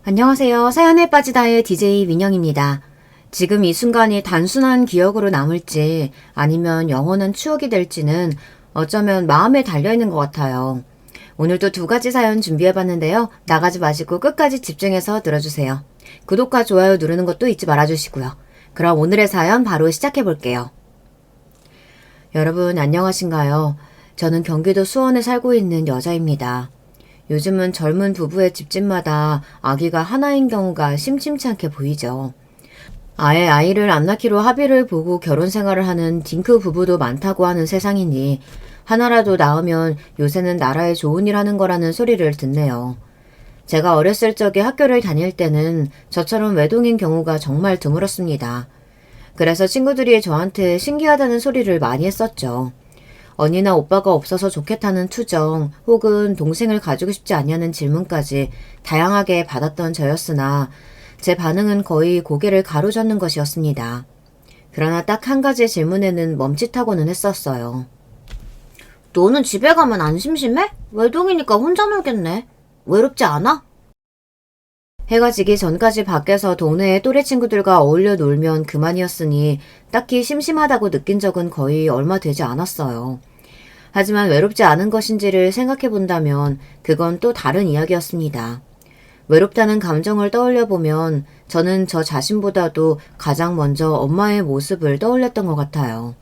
안녕하세요. 사연에 빠지다의 DJ 민영입니다. 지금 이 순간이 단순한 기억으로 남을지 아니면 영원한 추억이 될지는 어쩌면 마음에 달려있는 것 같아요. 오늘도 두 가지 사연 준비해봤는데요. 나가지 마시고 끝까지 집중해서 들어주세요. 구독과 좋아요 누르는 것도 잊지 말아주시고요. 그럼 오늘의 사연 바로 시작해볼게요. 여러분 안녕하신가요? 저는 경기도 수원에 살고 있는 여자입니다. 요즘은 젊은 부부의 집집마다 아기가 하나인 경우가 심심치 않게 보이죠. 아예 아이를 안 낳기로 합의를 보고 결혼 생활을 하는 딩크 부부도 많다고 하는 세상이니 하나라도 낳으면 요새는 나라에 좋은 일 하는 거라는 소리를 듣네요. 제가 어렸을 적에 학교를 다닐 때는 저처럼 외동인 경우가 정말 드물었습니다. 그래서 친구들이 저한테 신기하다는 소리를 많이 했었죠. 언니나 오빠가 없어서 좋겠다는 투정 혹은 동생을 가지고 싶지 않냐는 질문까지 다양하게 받았던 저였으나 제 반응은 거의 고개를 가로젓는 것이었습니다. 그러나 딱 한 가지 질문에는 멈칫하고는 했었어요. 너는 집에 가면 안 심심해? 외동이니까 혼자 놀겠네. 외롭지 않아? 해가 지기 전까지 밖에서 동네의 또래 친구들과 어울려 놀면 그만이었으니 딱히 심심하다고 느낀 적은 거의 얼마 되지 않았어요. 하지만 외롭지 않은 것인지를 생각해 본다면 그건 또 다른 이야기였습니다. 외롭다는 감정을 떠올려 보면 저는 저 자신보다도 가장 먼저 엄마의 모습을 떠올렸던 것 같아요.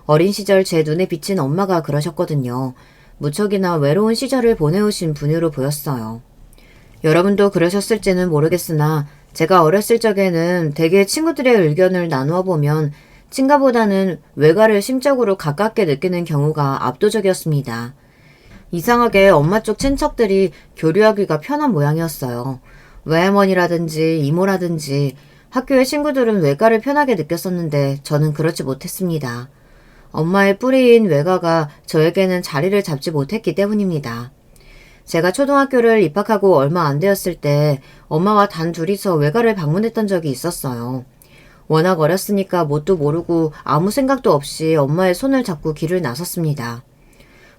어린 시절 제 눈에 비친 엄마가 그러셨거든요. 무척이나 외로운 시절을 보내오신 분으로 보였어요. 여러분도 그러셨을지는 모르겠으나 제가 어렸을 적에는 대개 친구들의 의견을 나누어 보면 친가보다는 외가를 심적으로 가깝게 느끼는 경우가 압도적이었습니다. 이상하게 엄마 쪽 친척들이 교류하기가 편한 모양이었어요. 외할머니라든지 이모라든지 학교의 친구들은 외가를 편하게 느꼈었는데 저는 그렇지 못했습니다. 엄마의 뿌리인 외가가 저에게는 자리를 잡지 못했기 때문입니다. 제가 초등학교를 입학하고 얼마 안 되었을 때 엄마와 단 둘이서 외가를 방문했던 적이 있었어요. 워낙 어렸으니까 뭣도 모르고 아무 생각도 없이 엄마의 손을 잡고 길을 나섰습니다.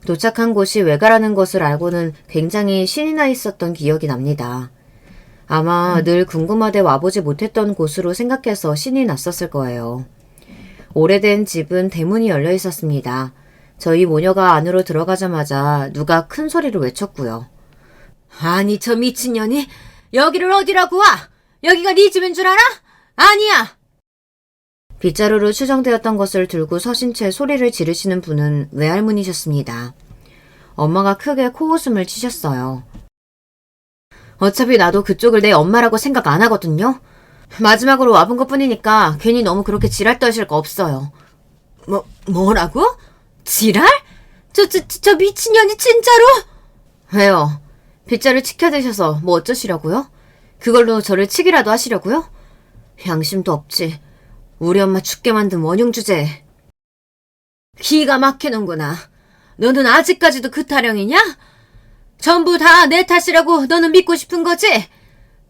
도착한 곳이 외가라는 것을 알고는 굉장히 신이 나 있었던 기억이 납니다. 아마 늘 궁금하되 와보지 못했던 곳으로 생각해서 신이 났었을 거예요. 오래된 집은 대문이 열려 있었습니다. 저희 모녀가 안으로 들어가자마자 누가 큰 소리로 외쳤고요. 아니 저 미친년이 여기를 어디라고 와? 여기가 네 집인 줄 알아? 아니야! 빗자루로 추정되었던 것을 들고 서신 채 소리를 지르시는 분은 외할머니셨습니다. 엄마가 크게 코웃음을 치셨어요. 어차피 나도 그쪽을 내 엄마라고 생각 안 하거든요. 마지막으로 와본 것뿐이니까 괜히 너무 그렇게 지랄 떠실 거 없어요. 뭐라고? 지랄? 저 미친년이 진짜로? 왜요? 빗자루 치켜드셔서 뭐 어쩌시려고요? 그걸로 저를 치기라도 하시려고요? 양심도 없지. 우리 엄마 죽게 만든 원흉 주제에. 기가 막히는구나. 너는 아직까지도 그 타령이냐? 전부 다 내 탓이라고 너는 믿고 싶은 거지?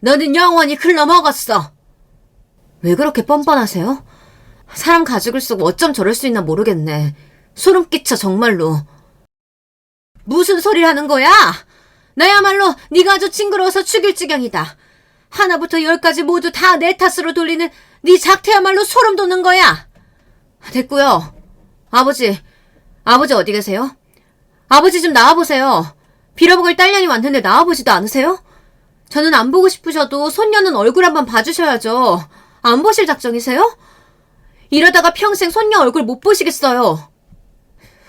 너는 영원히 글러먹었어. 왜 그렇게 뻔뻔하세요? 사람 가죽을 쓰고 어쩜 저럴 수 있나 모르겠네. 소름 끼쳐 정말로. 무슨 소리를 하는 거야? 나야말로 네가 아주 징그러워서 죽일 지경이다. 하나부터 열까지 모두 다 내 탓으로 돌리는 네 작태야말로 소름 돋는 거야. 됐고요. 아버지 어디 계세요? 아버지 좀 나와보세요. 빌어먹을 딸년이 왔는데 나와보지도 않으세요? 저는 안 보고 싶으셔도 손녀는 얼굴 한번 봐주셔야죠. 안 보실 작정이세요? 이러다가 평생 손녀 얼굴 못 보시겠어요.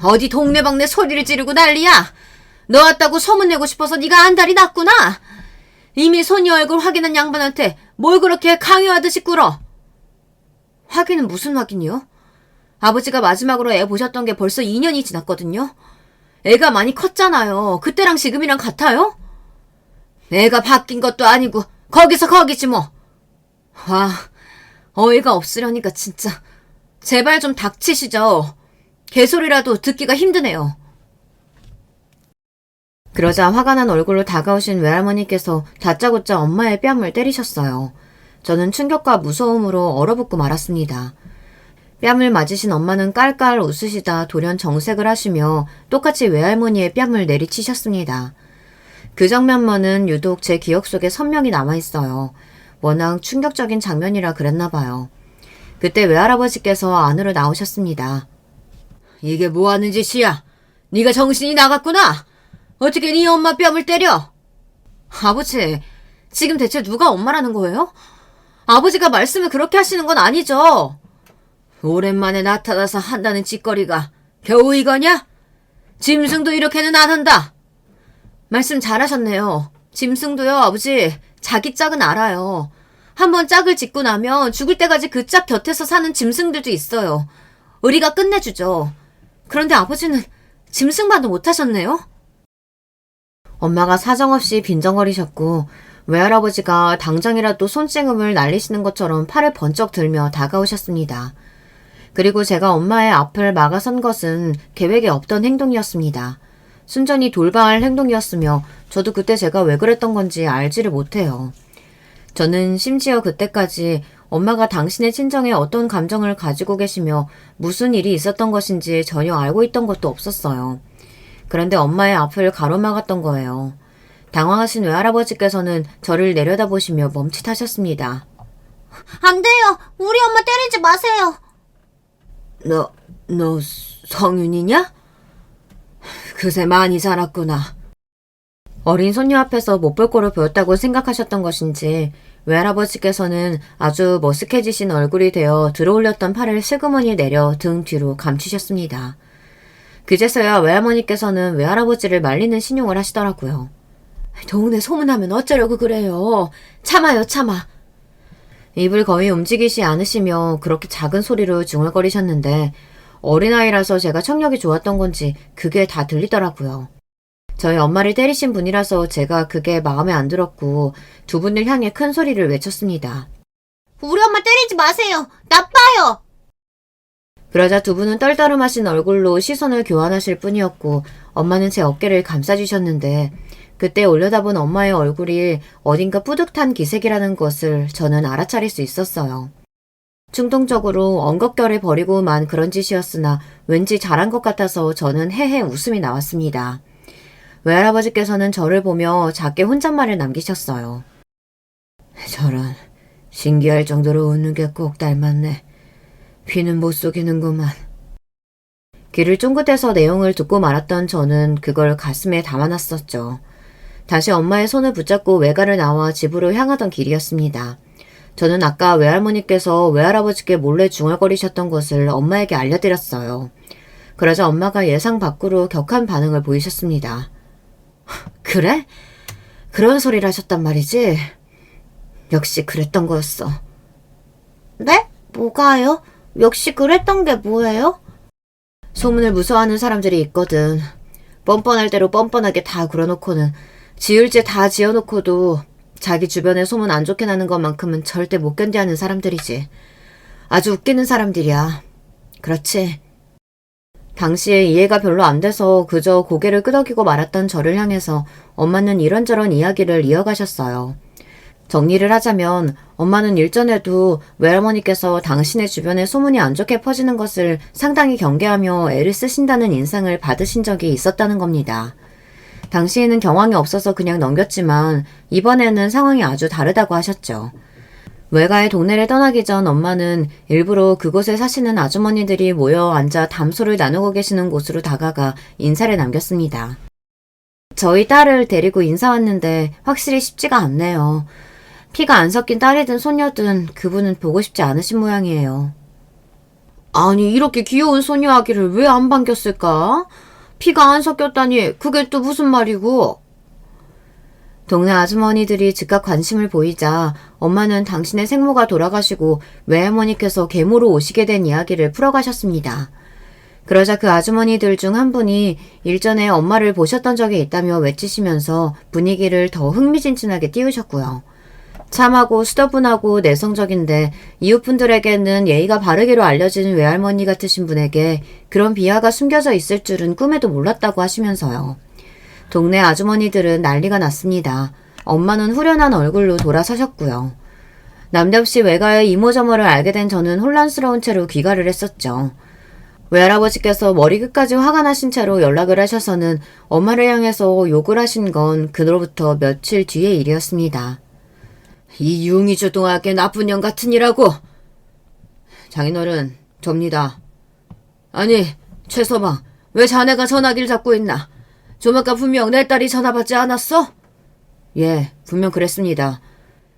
어디 동네방네 소리를 지르고 난리야. 너 왔다고 소문내고 싶어서 네가 안달이 났구나. 이미 손녀 얼굴 확인한 양반한테 뭘 그렇게 강요하듯이 꿇어. 확인은 무슨 확인이요? 아버지가 마지막으로 애 보셨던 게 벌써 2년이 지났거든요. 애가 많이 컸잖아요. 그때랑 지금이랑 같아요? 애가 바뀐 것도 아니고 거기서 거기지 뭐. 와, 어이가 없으려니까 진짜. 제발 좀 닥치시죠. 개소리라도 듣기가 힘드네요. 그러자 화가 난 얼굴로 다가오신 외할머니께서 다짜고짜 엄마의 뺨을 때리셨어요. 저는 충격과 무서움으로 얼어붙고 말았습니다. 뺨을 맞으신 엄마는 깔깔 웃으시다 돌연 정색을 하시며 똑같이 외할머니의 뺨을 내리치셨습니다. 그 장면만은 유독 제 기억 속에 선명히 남아있어요. 워낙 충격적인 장면이라 그랬나 봐요. 그때 외할아버지께서 안으로 나오셨습니다. 이게 뭐하는 짓이야? 네가 정신이 나갔구나? 어떻게 네 엄마 뺨을 때려? 아버지, 지금 대체 누가 엄마라는 거예요? 아버지가 말씀을 그렇게 하시는 건 아니죠? 오랜만에 나타나서 한다는 짓거리가 겨우 이거냐? 짐승도 이렇게는 안 한다. 말씀 잘하셨네요. 짐승도요, 아버지. 자기 짝은 알아요. 한번 짝을 짓고 나면 죽을 때까지 그 짝 곁에서 사는 짐승들도 있어요. 우리가 끝내주죠. 그런데 아버지는 짐승만도 못하셨네요? 엄마가 사정없이 빈정거리셨고 외할아버지가 당장이라도 손찌검을 날리시는 것처럼 팔을 번쩍 들며 다가오셨습니다. 그리고 제가 엄마의 앞을 막아선 것은 계획에 없던 행동이었습니다. 순전히 돌발 행동이었으며 저도 그때 제가 왜 그랬던 건지 알지를 못해요. 저는 심지어 그때까지 엄마가 당신의 친정에 어떤 감정을 가지고 계시며 무슨 일이 있었던 것인지 전혀 알고 있던 것도 없었어요. 그런데 엄마의 앞을 가로막았던 거예요. 당황하신 외할아버지께서는 저를 내려다보시며 멈칫하셨습니다. 안 돼요. 우리 엄마 때리지 마세요. 너 성윤이냐? 그새 많이 자랐구나. 어린 손녀 앞에서 못 볼 꼴을 보였다고 생각하셨던 것인지 외할아버지께서는 아주 머쓱해지신 얼굴이 되어 들어올렸던 팔을 슬그머니 내려 등 뒤로 감추셨습니다. 그제서야 외할머니께서는 외할아버지를 말리는 신용을 하시더라고요. 동네 소문하면 어쩌려고 그래요. 참아요, 참아. 입을 거의 움직이지 않으시며 그렇게 작은 소리로 중얼거리셨는데 어린아이라서 제가 청력이 좋았던 건지 그게 다 들리더라고요. 저희 엄마를 때리신 분이라서 제가 그게 마음에 안 들었고 두 분을 향해 큰 소리를 외쳤습니다. 우리 엄마 때리지 마세요. 나빠요. 그러자 두 분은 떨떠름하신 얼굴로 시선을 교환하실 뿐이었고 엄마는 제 어깨를 감싸주셨는데 그때 올려다본 엄마의 얼굴이 어딘가 뿌듯한 기색이라는 것을 저는 알아차릴 수 있었어요. 충동적으로 엉겁결을 버리고만 그런 짓이었으나 왠지 잘한 것 같아서 저는 헤헤 웃음이 나왔습니다. 외할아버지께서는 저를 보며 작게 혼잣말을 남기셨어요. 저런, 신기할 정도로 웃는 게 꼭 닮았네. 귀는 못 속이는구만. 귀를 쫑긋해서 내용을 듣고 말았던 저는 그걸 가슴에 담아놨었죠. 다시 엄마의 손을 붙잡고 외가를 나와 집으로 향하던 길이었습니다. 저는 아까 외할머니께서 외할아버지께 몰래 중얼거리셨던 것을 엄마에게 알려드렸어요. 그러자 엄마가 예상 밖으로 격한 반응을 보이셨습니다. 그래? 그런 소리를 하셨단 말이지? 역시 그랬던 거였어. 네? 뭐가요? 역시 그랬던 게 뭐예요? 소문을 무서워하는 사람들이 있거든. 뻔뻔할 대로 뻔뻔하게 다 굴어놓고는 지을 죄 다 지어놓고도 자기 주변에 소문 안 좋게 나는 것만큼은 절대 못 견뎌하는 사람들이지. 아주 웃기는 사람들이야. 그렇지. 당시에 이해가 별로 안 돼서 그저 고개를 끄덕이고 말았던 저를 향해서 엄마는 이런저런 이야기를 이어가셨어요. 정리를 하자면 엄마는 일전에도 외할머니께서 당신의 주변에 소문이 안 좋게 퍼지는 것을 상당히 경계하며 애를 쓰신다는 인상을 받으신 적이 있었다는 겁니다. 당시에는 경황이 없어서 그냥 넘겼지만 이번에는 상황이 아주 다르다고 하셨죠. 외가의 동네를 떠나기 전 엄마는 일부러 그곳에 사시는 아주머니들이 모여 앉아 담소를 나누고 계시는 곳으로 다가가 인사를 남겼습니다. 저희 딸을 데리고 인사 왔는데 확실히 쉽지가 않네요. 피가 안 섞인 딸이든 손녀든 그분은 보고 싶지 않으신 모양이에요. 아니 이렇게 귀여운 소녀 아기를 왜 안 반겼을까? 피가 안 섞였다니 그게 또 무슨 말이고? 동네 아주머니들이 즉각 관심을 보이자 엄마는 당신의 생모가 돌아가시고 외할머니께서 계모로 오시게 된 이야기를 풀어가셨습니다. 그러자 그 아주머니들 중 한 분이 일전에 엄마를 보셨던 적이 있다며 외치시면서 분위기를 더 흥미진진하게 띄우셨고요. 참하고 수더분하고 내성적인데 이웃분들에게는 예의가 바르기로 알려진 외할머니 같으신 분에게 그런 비하가 숨겨져 있을 줄은 꿈에도 몰랐다고 하시면서요. 동네 아주머니들은 난리가 났습니다. 엄마는 후련한 얼굴로 돌아서셨고요. 남대없이 외가의 이모저모를 알게 된 저는 혼란스러운 채로 귀가를 했었죠. 외할아버지께서 머리 끝까지 화가 나신 채로 연락을 하셔서는 엄마를 향해서 욕을 하신 건 그로부터 며칠 뒤의 일이었습니다. 이 융이주동하게 나쁜 년 같으니라고. 장인어른, 접니다. 아니, 최서방, 왜 자네가 전화기를 잡고 있나? 좀 아까 분명 내 딸이 전화 받지 않았어? 예, 분명 그랬습니다.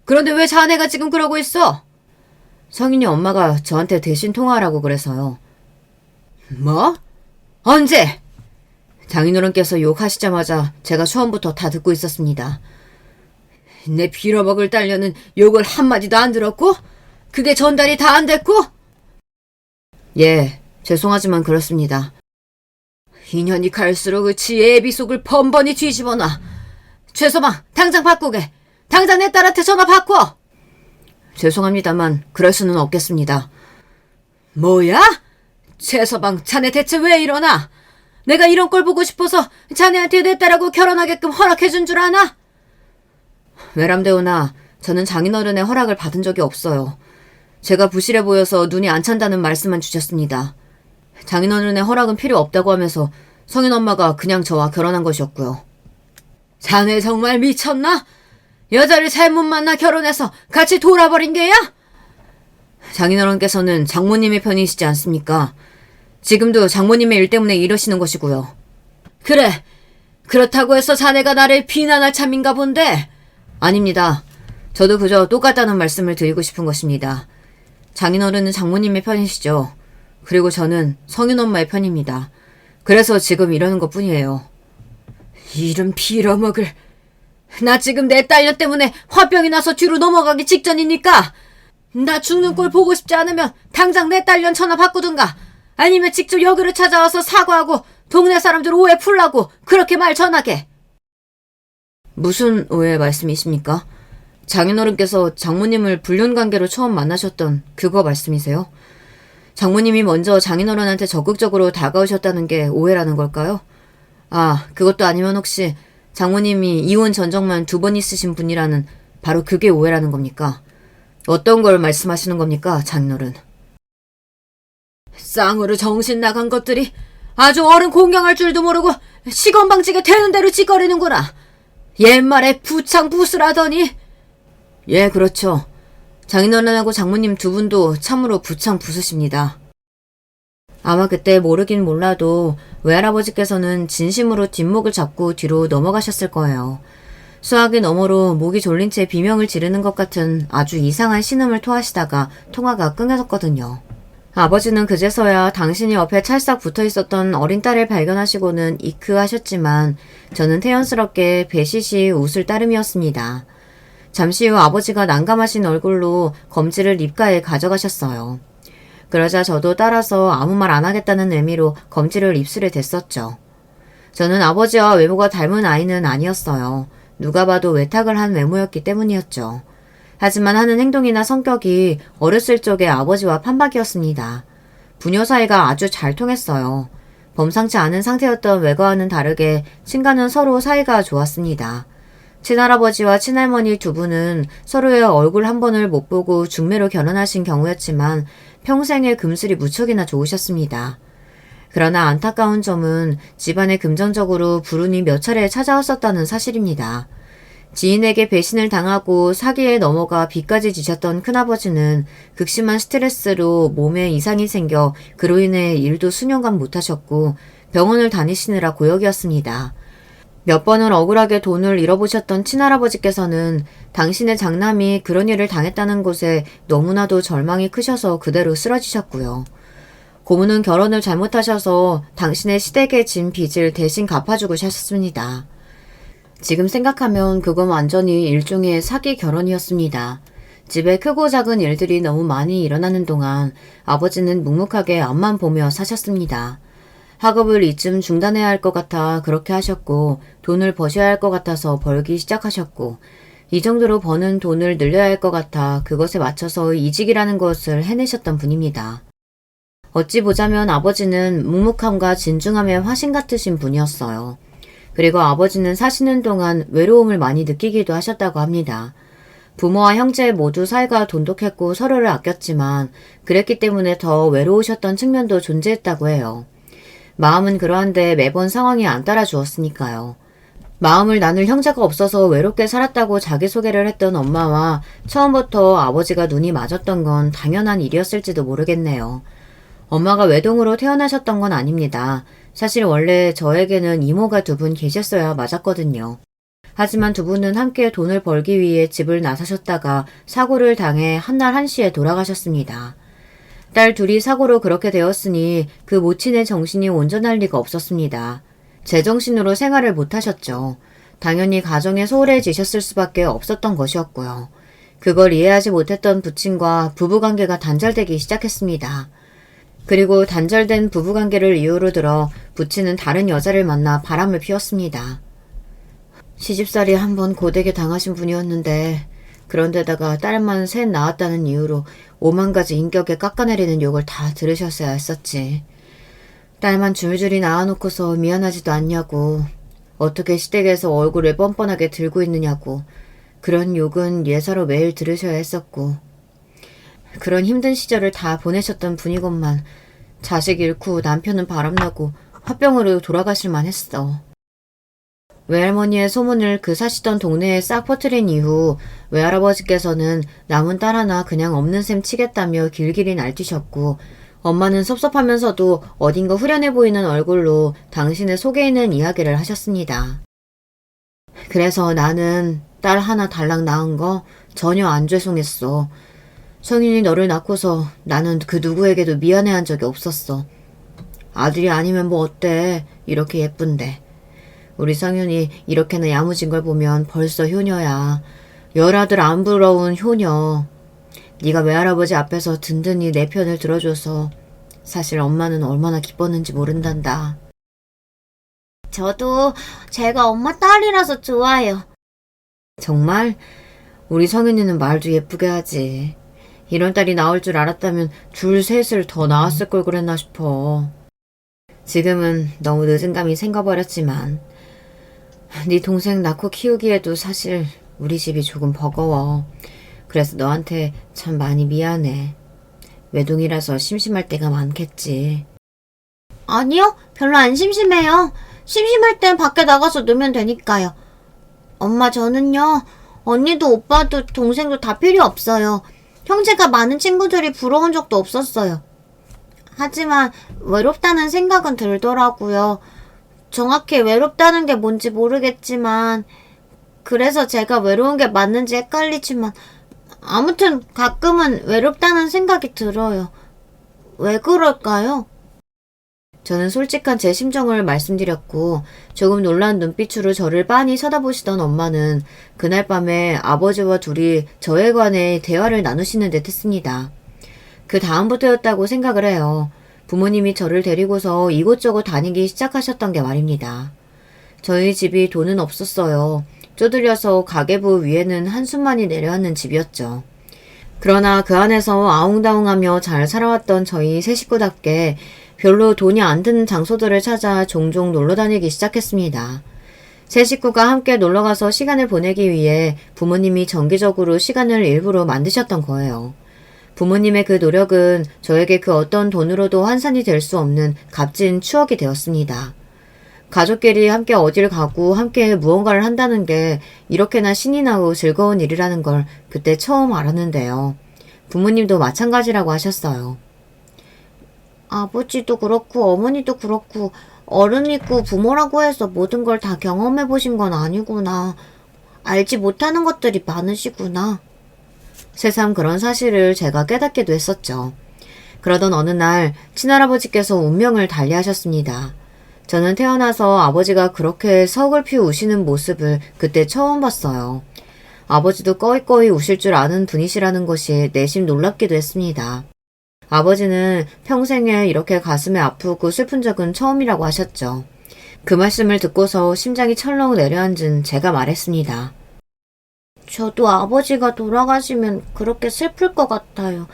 그런데 왜 자네가 지금 그러고 있어? 성인이 엄마가 저한테 대신 통화하라고 그래서요. 뭐? 언제? 장인어른께서 욕하시자마자 제가 처음부터 다 듣고 있었습니다. 내 빌어먹을 딸려는 욕을 한마디도 안 들었고? 그게 전달이 다 안 됐고? 예, 죄송하지만 그렇습니다. 인연이 갈수록 지 애비 속을 번번이 뒤집어놔. 최서방, 당장 바꾸게. 당장 내 딸한테 전화 바꿔. 죄송합니다만 그럴 수는 없겠습니다. 뭐야? 최서방, 자네 대체 왜 이러나? 내가 이런 걸 보고 싶어서 자네한테 내 딸하고 결혼하게끔 허락해준 줄 아나? 외람되오나 저는 장인어른의 허락을 받은 적이 없어요. 제가 부실해 보여서 눈이 안 찬다는 말씀만 주셨습니다. 장인어른의 허락은 필요 없다고 하면서 성인 엄마가 그냥 저와 결혼한 것이었고요. 자네 정말 미쳤나? 여자를 잘못 만나 결혼해서 같이 돌아버린 게야? 장인어른께서는 장모님의 편이시지 않습니까? 지금도 장모님의 일 때문에 이러시는 것이고요. 그래, 그렇다고 해서 자네가 나를 비난할 참인가 본데? 아닙니다. 저도 그저 똑같다는 말씀을 드리고 싶은 것입니다. 장인어른은 장모님의 편이시죠. 그리고 저는 성인 엄마의 편입니다. 그래서 지금 이러는 것뿐이에요. 이름 빌어먹을. 나 지금 내 딸녀 때문에 화병이 나서 뒤로 넘어가기 직전이니까 나 죽는 꼴 보고 싶지 않으면 당장 내 딸년 전화 바꾸든가 아니면 직접 여기로 찾아와서 사과하고 동네 사람들 오해 풀라고 그렇게 말 전하게. 무슨 오해 말씀이십니까? 장인어른께서 장모님을 불륜관계로 처음 만나셨던 그거 말씀이세요? 장모님이 먼저 장인어른한테 적극적으로 다가오셨다는 게 오해라는 걸까요? 아, 그것도 아니면 혹시 장모님이 이혼 전적만 2번 있으신 분이라는 바로 그게 오해라는 겁니까? 어떤 걸 말씀하시는 겁니까, 장인어른? 쌍으로 정신 나간 것들이 아주 어른 공경할 줄도 모르고 시건방지게 되는 대로 짓거리는구나. 옛말에 부창부수라더니. 예, 그렇죠. 장인어른하고 장모님 2분도 참으로 부창부수십니다. 아마 그때 모르긴 몰라도 외할아버지께서는 진심으로 뒷목을 잡고 뒤로 넘어가셨을 거예요. 수화기 너머로 목이 졸린 채 비명을 지르는 것 같은 아주 이상한 신음을 토하시다가 통화가 끊겨졌거든요. 아버지는 그제서야 당신이 옆에 찰싹 붙어있었던 어린 딸을 발견하시고는 이크하셨지만 저는 태연스럽게 배시시 웃을 따름이었습니다. 잠시 후 아버지가 난감하신 얼굴로 검지를 입가에 가져가셨어요. 그러자 저도 따라서 아무 말 안 하겠다는 의미로 검지를 입술에 댔었죠. 저는 아버지와 외모가 닮은 아이는 아니었어요. 누가 봐도 외탁을 한 외모였기 때문이었죠. 하지만 하는 행동이나 성격이 어렸을 적의 아버지와 판박이었습니다. 부녀 사이가 아주 잘 통했어요. 범상치 않은 상태였던 외과와는 다르게 친가는 서로 사이가 좋았습니다. 친할아버지와 친할머니 2분은 서로의 얼굴 한 번을 못 보고 중매로 결혼하신 경우였지만 평생의 금슬이 무척이나 좋으셨습니다. 그러나 안타까운 점은 집안에 금전적으로 불운이 몇 차례 찾아왔었다는 사실입니다. 지인에게 배신을 당하고 사기에 넘어가 빚까지 지셨던 큰아버지는 극심한 스트레스로 몸에 이상이 생겨 그로 인해 일도 수년간 못하셨고 병원을 다니시느라 고역이었습니다. 몇 번을 억울하게 돈을 잃어보셨던 친할아버지께서는 당신의 장남이 그런 일을 당했다는 것에 너무나도 절망이 크셔서 그대로 쓰러지셨고요. 고모는 결혼을 잘못하셔서 당신의 시댁에 진 빚을 대신 갚아주고 셨습니다. 지금 생각하면 그건 완전히 일종의 사기 결혼이었습니다. 집에 크고 작은 일들이 너무 많이 일어나는 동안 아버지는 묵묵하게 앞만 보며 사셨습니다. 학업을 이쯤 중단해야 할 것 같아 그렇게 하셨고 돈을 버셔야 할 것 같아서 벌기 시작하셨고 이 정도로 버는 돈을 늘려야 할 것 같아 그것에 맞춰서 이직이라는 것을 해내셨던 분입니다. 어찌 보자면 아버지는 묵묵함과 진중함의 화신 같으신 분이었어요. 그리고 아버지는 사시는 동안 외로움을 많이 느끼기도 하셨다고 합니다. 부모와 형제 모두 사이가 돈독했고 서로를 아꼈지만 그랬기 때문에 더 외로우셨던 측면도 존재했다고 해요. 마음은 그러한데 매번 상황이 안 따라주었으니까요. 마음을 나눌 형제가 없어서 외롭게 살았다고 자기소개를 했던 엄마와 처음부터 아버지가 눈이 맞았던 건 당연한 일이었을지도 모르겠네요. 엄마가 외동으로 태어나셨던 건 아닙니다. 사실 원래 저에게는 이모가 두 분 계셨어야 맞았거든요. 하지만 두 분은 함께 돈을 벌기 위해 집을 나서셨다가 사고를 당해 한날 한시에 돌아가셨습니다. 딸 둘이 사고로 그렇게 되었으니 그 모친의 정신이 온전할 리가 없었습니다. 제정신으로 생활을 못하셨죠. 당연히 가정에 소홀해지셨을 수밖에 없었던 것이었고요. 그걸 이해하지 못했던 부친과 부부관계가 단절되기 시작했습니다. 그리고 단절된 부부관계를 이유로 들어 부친은 다른 여자를 만나 바람을 피웠습니다. 시집살이 한번 고되게 당하신 분이었는데 그런데다가 딸만 셋 낳았다는 이유로 5만 가지 인격에 깎아내리는 욕을 다 들으셨어야 했었지. 딸만 줄줄이 낳아놓고서 미안하지도 않냐고, 어떻게 시댁에서 얼굴을 뻔뻔하게 들고 있느냐고, 그런 욕은 예사로 매일 들으셔야 했었고, 그런 힘든 시절을 다 보내셨던 분이건만 자식 잃고 남편은 바람나고 화병으로 돌아가실만 했어. 외할머니의 소문을 그 사시던 동네에 싹 퍼뜨린 이후 외할아버지께서는 남은 딸 하나 그냥 없는 셈 치겠다며 길길이 날뛰셨고, 엄마는 섭섭하면서도 어딘가 후련해 보이는 얼굴로 당신의 속에 있는 이야기를 하셨습니다. 그래서 나는 딸 하나 달랑 낳은 거 전혀 안 죄송했어. 성윤이 너를 낳고서 나는 그 누구에게도 미안해한 적이 없었어. 아들이 아니면 뭐 어때? 이렇게 예쁜데. 우리 성윤이 이렇게나 야무진 걸 보면 벌써 효녀야. 열아들 안 부러운 효녀. 네가 외할아버지 앞에서 든든히 내 편을 들어줘서 사실 엄마는 얼마나 기뻤는지 모른단다. 저도 제가 엄마 딸이라서 좋아요. 정말? 우리 성윤이는 말도 예쁘게 하지. 이런 딸이 나올 줄 알았다면 둘 셋을 더 낳았을 걸 그랬나 싶어. 지금은 너무 늦은 감이 생겨버렸지만 네 동생 낳고 키우기에도 사실 우리 집이 조금 버거워. 그래서 너한테 참 많이 미안해. 외동이라서 심심할 때가 많겠지. 아니요, 별로 안 심심해요. 심심할 땐 밖에 나가서 놀면 되니까요. 엄마, 저는요, 언니도 오빠도 동생도 다 필요 없어요. 형제가 많은 친구들이 부러운 적도 없었어요. 하지만 외롭다는 생각은 들더라고요. 정확히 외롭다는 게 뭔지 모르겠지만, 그래서 제가 외로운 게 맞는지 헷갈리지만, 아무튼 가끔은 외롭다는 생각이 들어요. 왜 그럴까요? 저는 솔직한 제 심정을 말씀드렸고 조금 놀란 눈빛으로 저를 빤히 쳐다보시던 엄마는 그날 밤에 아버지와 둘이 저에 관해 대화를 나누시는 듯 했습니다. 그 다음부터였다고 생각을 해요. 부모님이 저를 데리고서 이곳저곳 다니기 시작하셨던 게 말입니다. 저희 집이 돈은 없었어요. 쪼들려서 가계부 위에는 한숨만이 내려앉는 집이었죠. 그러나 그 안에서 아웅다웅하며 잘 살아왔던 저희 세 식구답게 별로 돈이 안 드는 장소들을 찾아 종종 놀러 다니기 시작했습니다. 세 식구가 함께 놀러가서 시간을 보내기 위해 부모님이 정기적으로 시간을 일부러 만드셨던 거예요. 부모님의 그 노력은 저에게 그 어떤 돈으로도 환산이 될 수 없는 값진 추억이 되었습니다. 가족끼리 함께 어딜 가고 함께 무언가를 한다는 게 이렇게나 신이 나고 즐거운 일이라는 걸 그때 처음 알았는데요. 부모님도 마찬가지라고 하셨어요. 아버지도 그렇고 어머니도 그렇고 어른이고 부모라고 해서 모든 걸 다 경험해 보신 건 아니구나. 알지 못하는 것들이 많으시구나. 새삼 그런 사실을 제가 깨닫기도 했었죠. 그러던 어느 날 친할아버지께서 운명을 달리하셨습니다. 저는 태어나서 아버지가 그렇게 서글피 우시는 모습을 그때 처음 봤어요. 아버지도 꺼이꺼이 우실 줄 아는 분이시라는 것이 내심 놀랍기도 했습니다. 아버지는 평생에 이렇게 가슴에 아프고 슬픈 적은 처음이라고 하셨죠. 그 말씀을 듣고서 심장이 철렁 내려앉은 제가 말했습니다. 저도 아버지가 돌아가시면 그렇게 슬플 것 같아요.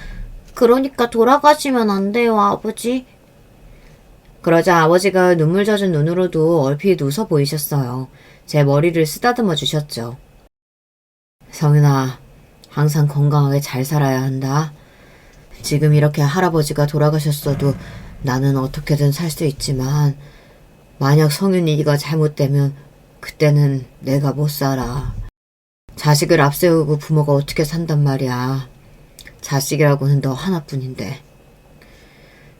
그러니까 돌아가시면 안 돼요, 아버지. 그러자 아버지가 눈물 젖은 눈으로도 얼핏 웃어 보이셨어요. 제 머리를 쓰다듬어 주셨죠. 성윤아, 항상 건강하게 잘 살아야 한다. 지금 이렇게 할아버지가 돌아가셨어도 나는 어떻게든 살 수 있지만 만약 성윤이가 잘못되면 그때는 내가 못 살아. 자식을 앞세우고 부모가 어떻게 산단 말이야. 자식이라고는 너 하나뿐인데.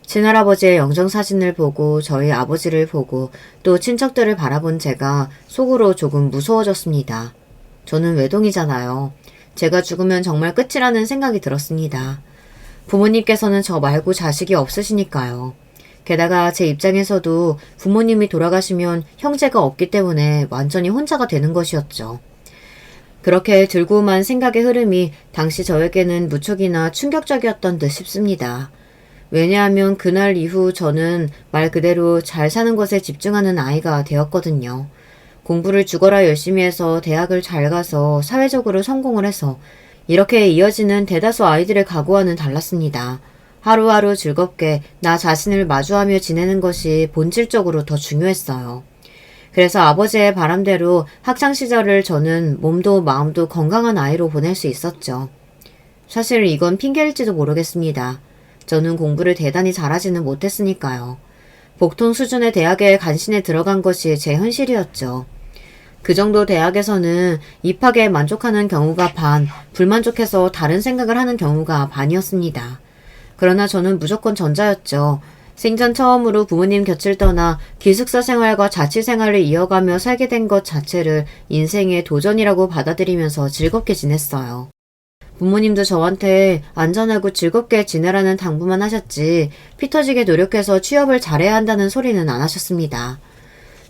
친할아버지의 영정사진을 보고 저희 아버지를 보고 또 친척들을 바라본 제가 속으로 조금 무서워졌습니다. 저는 외동이잖아요. 제가 죽으면 정말 끝이라는 생각이 들었습니다. 부모님께서는 저 말고 자식이 없으시니까요. 게다가 제 입장에서도 부모님이 돌아가시면 형제가 없기 때문에 완전히 혼자가 되는 것이었죠. 그렇게 들고만 생각의 흐름이 당시 저에게는 무척이나 충격적이었던 듯 싶습니다. 왜냐하면 그날 이후 저는 말 그대로 잘 사는 것에 집중하는 아이가 되었거든요. 공부를 죽어라 열심히 해서 대학을 잘 가서 사회적으로 성공을 해서 이렇게 이어지는 대다수 아이들의 각오와는 달랐습니다. 하루하루 즐겁게 나 자신을 마주하며 지내는 것이 본질적으로 더 중요했어요. 그래서 아버지의 바람대로 학창시절을 저는 몸도 마음도 건강한 아이로 보낼 수 있었죠. 사실 이건 핑계일지도 모르겠습니다. 저는 공부를 대단히 잘하지는 못했으니까요. 보통 수준의 대학에 간신히 들어간 것이 제 현실이었죠. 그 정도 대학에서는 입학에 만족하는 경우가 반, 불만족해서 다른 생각을 하는 경우가 반이었습니다. 그러나 저는 무조건 전자였죠. 생전 처음으로 부모님 곁을 떠나 기숙사 생활과 자취 생활을 이어가며 살게 된 것 자체를 인생의 도전이라고 받아들이면서 즐겁게 지냈어요. 부모님도 저한테 안전하고 즐겁게 지내라는 당부만 하셨지 피 터지게 노력해서 취업을 잘해야 한다는 소리는 안 하셨습니다.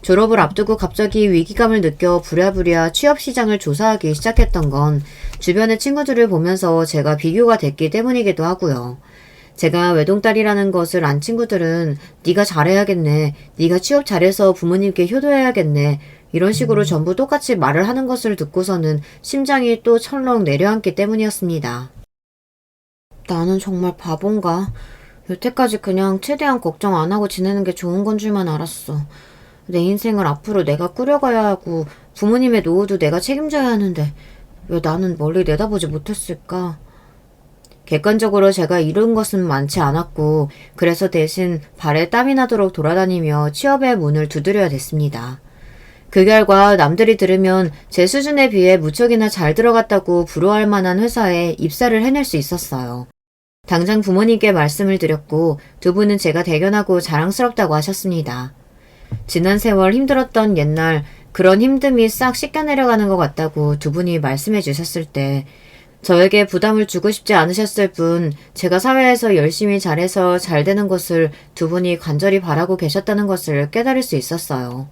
졸업을 앞두고 갑자기 위기감을 느껴 부랴부랴 취업 시장을 조사하기 시작했던 건 주변의 친구들을 보면서 제가 비교가 됐기 때문이기도 하고요. 제가 외동딸이라는 것을 안 친구들은 네가 잘해야겠네, 네가 취업 잘해서 부모님께 효도해야겠네 이런 식으로 전부 똑같이 말을 하는 것을 듣고서는 심장이 또 철렁 내려앉기 때문이었습니다. 나는 정말 바본가? 여태까지 그냥 최대한 걱정 안 하고 지내는 게 좋은 건 줄만 알았어. 내 인생을 앞으로 내가 꾸려가야 하고 부모님의 노후도 내가 책임져야 하는데 왜 나는 멀리 내다보지 못했을까? 객관적으로 제가 이룬 것은 많지 않았고 그래서 대신 발에 땀이 나도록 돌아다니며 취업의 문을 두드려야 됐습니다. 그 결과 남들이 들으면 제 수준에 비해 무척이나 잘 들어갔다고 부러워할 만한 회사에 입사를 해낼 수 있었어요. 당장 부모님께 말씀을 드렸고 두 분은 제가 대견하고 자랑스럽다고 하셨습니다. 지난 세월 힘들었던 옛날 그런 힘듦이 싹 씻겨내려가는 것 같다고 두 분이 말씀해 주셨을 때 저에게 부담을 주고 싶지 않으셨을 뿐 제가 사회에서 열심히 잘해서 잘 되는 것을 두 분이 간절히 바라고 계셨다는 것을 깨달을 수 있었어요.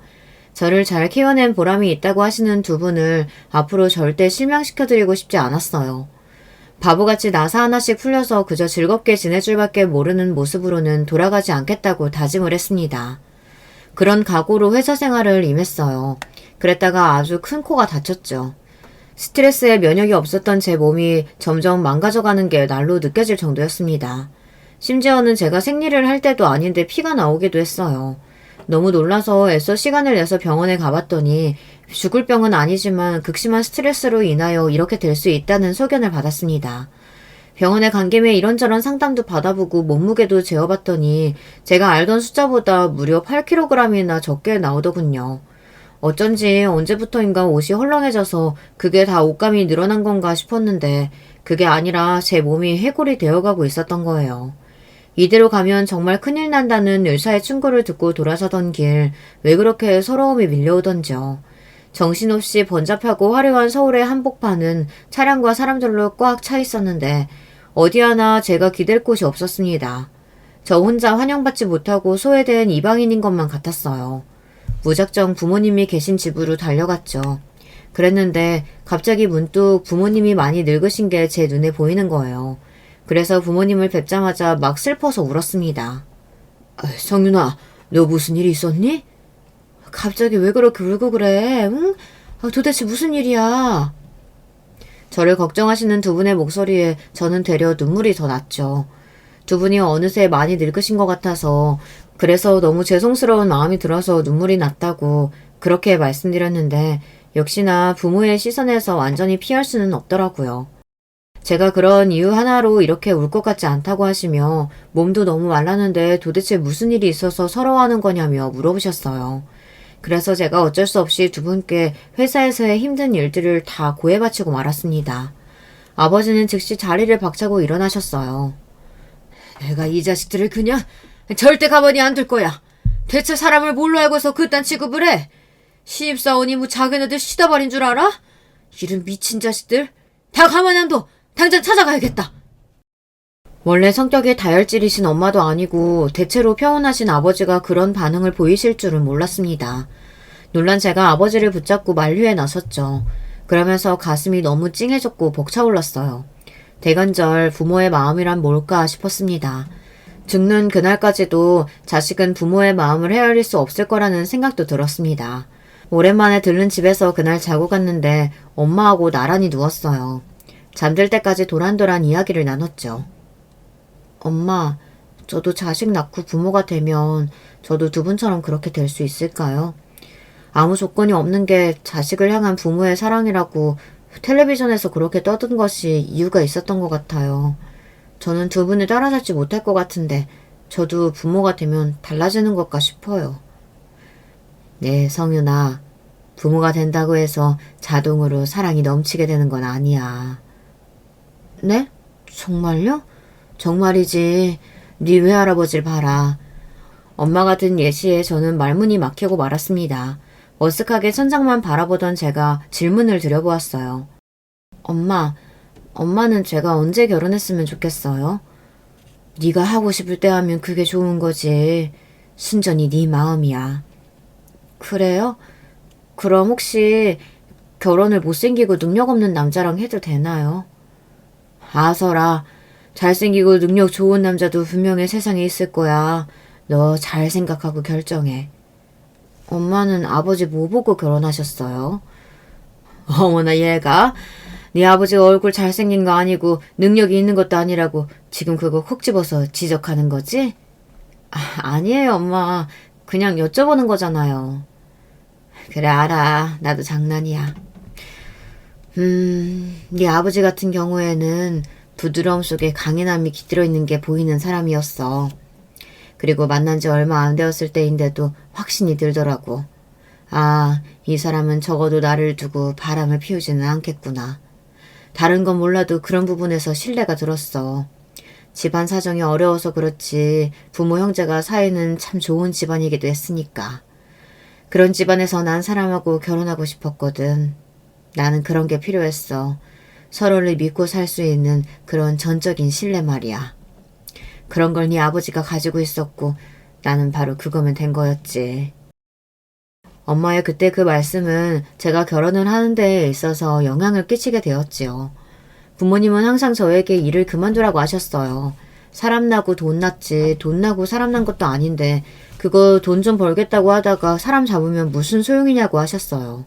저를 잘 키워낸 보람이 있다고 하시는 두 분을 앞으로 절대 실망시켜드리고 싶지 않았어요. 바보같이 나사 하나씩 풀려서 그저 즐겁게 지내줄 밖에 모르는 모습으로는 돌아가지 않겠다고 다짐을 했습니다. 그런 각오로 회사 생활을 임했어요. 그랬다가 아주 큰 코가 다쳤죠. 스트레스에 면역이 없었던 제 몸이 점점 망가져가는 게 날로 느껴질 정도였습니다. 심지어는 제가 생리를 할 때도 아닌데 피가 나오기도 했어요. 너무 놀라서 애써 시간을 내서 병원에 가봤더니 죽을 병은 아니지만 극심한 스트레스로 인하여 이렇게 될 수 있다는 소견을 받았습니다. 병원에 간 김에 이런저런 상담도 받아보고 몸무게도 재어봤더니 제가 알던 숫자보다 무려 8kg이나 적게 나오더군요. 어쩐지 언제부터인가 옷이 헐렁해져서 그게 다 옷감이 늘어난 건가 싶었는데 그게 아니라 제 몸이 해골이 되어가고 있었던 거예요. 이대로 가면 정말 큰일 난다는 의사의 충고를 듣고 돌아서던 길 왜 그렇게 서러움이 밀려오던지요. 정신없이 번잡하고 화려한 서울의 한복판은 차량과 사람들로 꽉 차 있었는데 어디 하나 제가 기댈 곳이 없었습니다. 저 혼자 환영받지 못하고 소외된 이방인인 것만 같았어요. 무작정 부모님이 계신 집으로 달려갔죠. 그랬는데 갑자기 문득 부모님이 많이 늙으신 게 제 눈에 보이는 거예요. 그래서 부모님을 뵙자마자 막 슬퍼서 울었습니다. 성윤아, 너 무슨 일이 있었니? 갑자기 왜 그렇게 울고 그래? 응? 도대체 무슨 일이야? 저를 걱정하시는 두 분의 목소리에 저는 되려 눈물이 더 났죠. 두 분이 어느새 많이 늙으신 것 같아서 그래서 너무 죄송스러운 마음이 들어서 눈물이 났다고 그렇게 말씀드렸는데 역시나 부모의 시선에서 완전히 피할 수는 없더라고요. 제가 그런 이유 하나로 이렇게 울 것 같지 않다고 하시며 몸도 너무 말랐는데 도대체 무슨 일이 있어서 서러워하는 거냐며 물어보셨어요. 그래서 제가 어쩔 수 없이 두 분께 회사에서의 힘든 일들을 다 고해바치고 말았습니다. 아버지는 즉시 자리를 박차고 일어나셨어요. 내가 이 자식들을 그냥 절대 가만히 안 둘 거야. 대체 사람을 뭘로 알고서 그딴 취급을 해? 신입사원이 뭐 자기네들 시다발인 줄 알아? 이런 미친 자식들. 다 가만히 안 둬. 당장 찾아가야겠다. 원래 성격이 다혈질이신 엄마도 아니고 대체로 평온하신 아버지가 그런 반응을 보이실 줄은 몰랐습니다. 놀란 제가 아버지를 붙잡고 만류에 나섰죠. 그러면서 가슴이 너무 찡해졌고 벅차올랐어요. 대관절 부모의 마음이란 뭘까 싶었습니다. 죽는 그날까지도 자식은 부모의 마음을 헤아릴 수 없을 거라는 생각도 들었습니다. 오랜만에 들른 집에서 그날 자고 갔는데 엄마하고 나란히 누웠어요. 잠들 때까지 도란도란 이야기를 나눴죠. 엄마, 저도 자식 낳고 부모가 되면 저도 두 분처럼 그렇게 될 수 있을까요? 아무 조건이 없는 게 자식을 향한 부모의 사랑이라고 텔레비전에서 그렇게 떠든 것이 이유가 있었던 것 같아요. 저는 두 분을 따라잡지 못할 것 같은데 저도 부모가 되면 달라지는 것까 싶어요. 네, 성윤아. 부모가 된다고 해서 자동으로 사랑이 넘치게 되는 건 아니야. 네? 정말요? 정말이지. 네 외할아버지를 봐라. 엄마가 든 예시에 저는 말문이 막히고 말았습니다. 어색하게 천장만 바라보던 제가 질문을 드려보았어요. 엄마는 제가 언제 결혼했으면 좋겠어요? 네가 하고 싶을 때 하면 그게 좋은 거지. 순전히 네 마음이야. 그래요? 그럼 혹시 결혼을 못생기고 능력 없는 남자랑 해도 되나요? 아서라. 잘생기고 능력 좋은 남자도 분명히 세상에 있을 거야. 너 잘 생각하고 결정해. 엄마는 아버지 뭐 보고 결혼하셨어요? 어머나 얘가 네 아버지 얼굴 잘생긴 거 아니고 능력이 있는 것도 아니라고 지금 그거 콕 집어서 지적하는 거지? 아니에요 엄마. 그냥 여쭤보는 거잖아요. 그래 알아. 나도 장난이야. 네 아버지 같은 경우에는 부드러움 속에 강인함이 깃들어 있는 게 보이는 사람이었어. 그리고 만난 지 얼마 안 되었을 때인데도 확신이 들더라고. 아, 이 사람은 적어도 나를 두고 바람을 피우지는 않겠구나. 다른 건 몰라도 그런 부분에서 신뢰가 들었어. 집안 사정이 어려워서 그렇지 부모 형제가 사이는 참 좋은 집안이기도 했으니까. 그런 집안에서 난 사람하고 결혼하고 싶었거든. 나는 그런 게 필요했어. 서로를 믿고 살 수 있는 그런 전적인 신뢰 말이야. 그런 걸 네 아버지가 가지고 있었고 나는 바로 그거면 된 거였지. 엄마의 그때 그 말씀은 제가 결혼을 하는 데에 있어서 영향을 끼치게 되었지요. 부모님은 항상 저에게 일을 그만두라고 하셨어요. 사람 나고 돈 났지 돈 나고 사람 난 것도 아닌데 그거 돈 좀 벌겠다고 하다가 사람 잡으면 무슨 소용이냐고 하셨어요.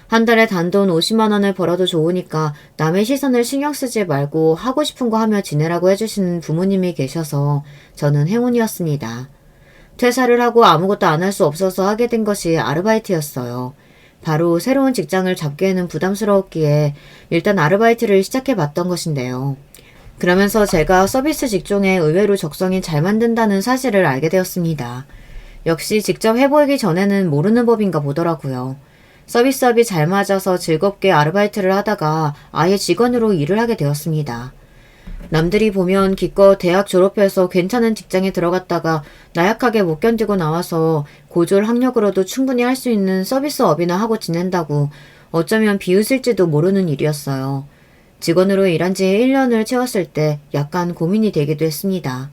한 달에 단돈 50만 원을 벌어도 좋으니까 남의 시선을 신경 쓰지 말고 하고 싶은 거 하며 지내라고 해주시는 부모님이 계셔서 저는 행운이었습니다. 퇴사를 하고 아무것도 안 할 수 없어서 하게 된 것이 아르바이트였어요. 바로 새로운 직장을 잡기에는 부담스러웠기에 일단 아르바이트를 시작해봤던 것인데요. 그러면서 제가 서비스 직종에 의외로 적성이 잘 맞는다는 사실을 알게 되었습니다. 역시 직접 해보기 전에는 모르는 법인가 보더라고요. 서비스업이 잘 맞아서 즐겁게 아르바이트를 하다가 아예 직원으로 일을 하게 되었습니다. 남들이 보면 기껏 대학 졸업해서 괜찮은 직장에 들어갔다가 나약하게 못 견디고 나와서 고졸 학력으로도 충분히 할 수 있는 서비스업이나 하고 지낸다고 어쩌면 비웃을지도 모르는 일이었어요. 직원으로 일한 지 1년을 채웠을 때 약간 고민이 되기도 했습니다.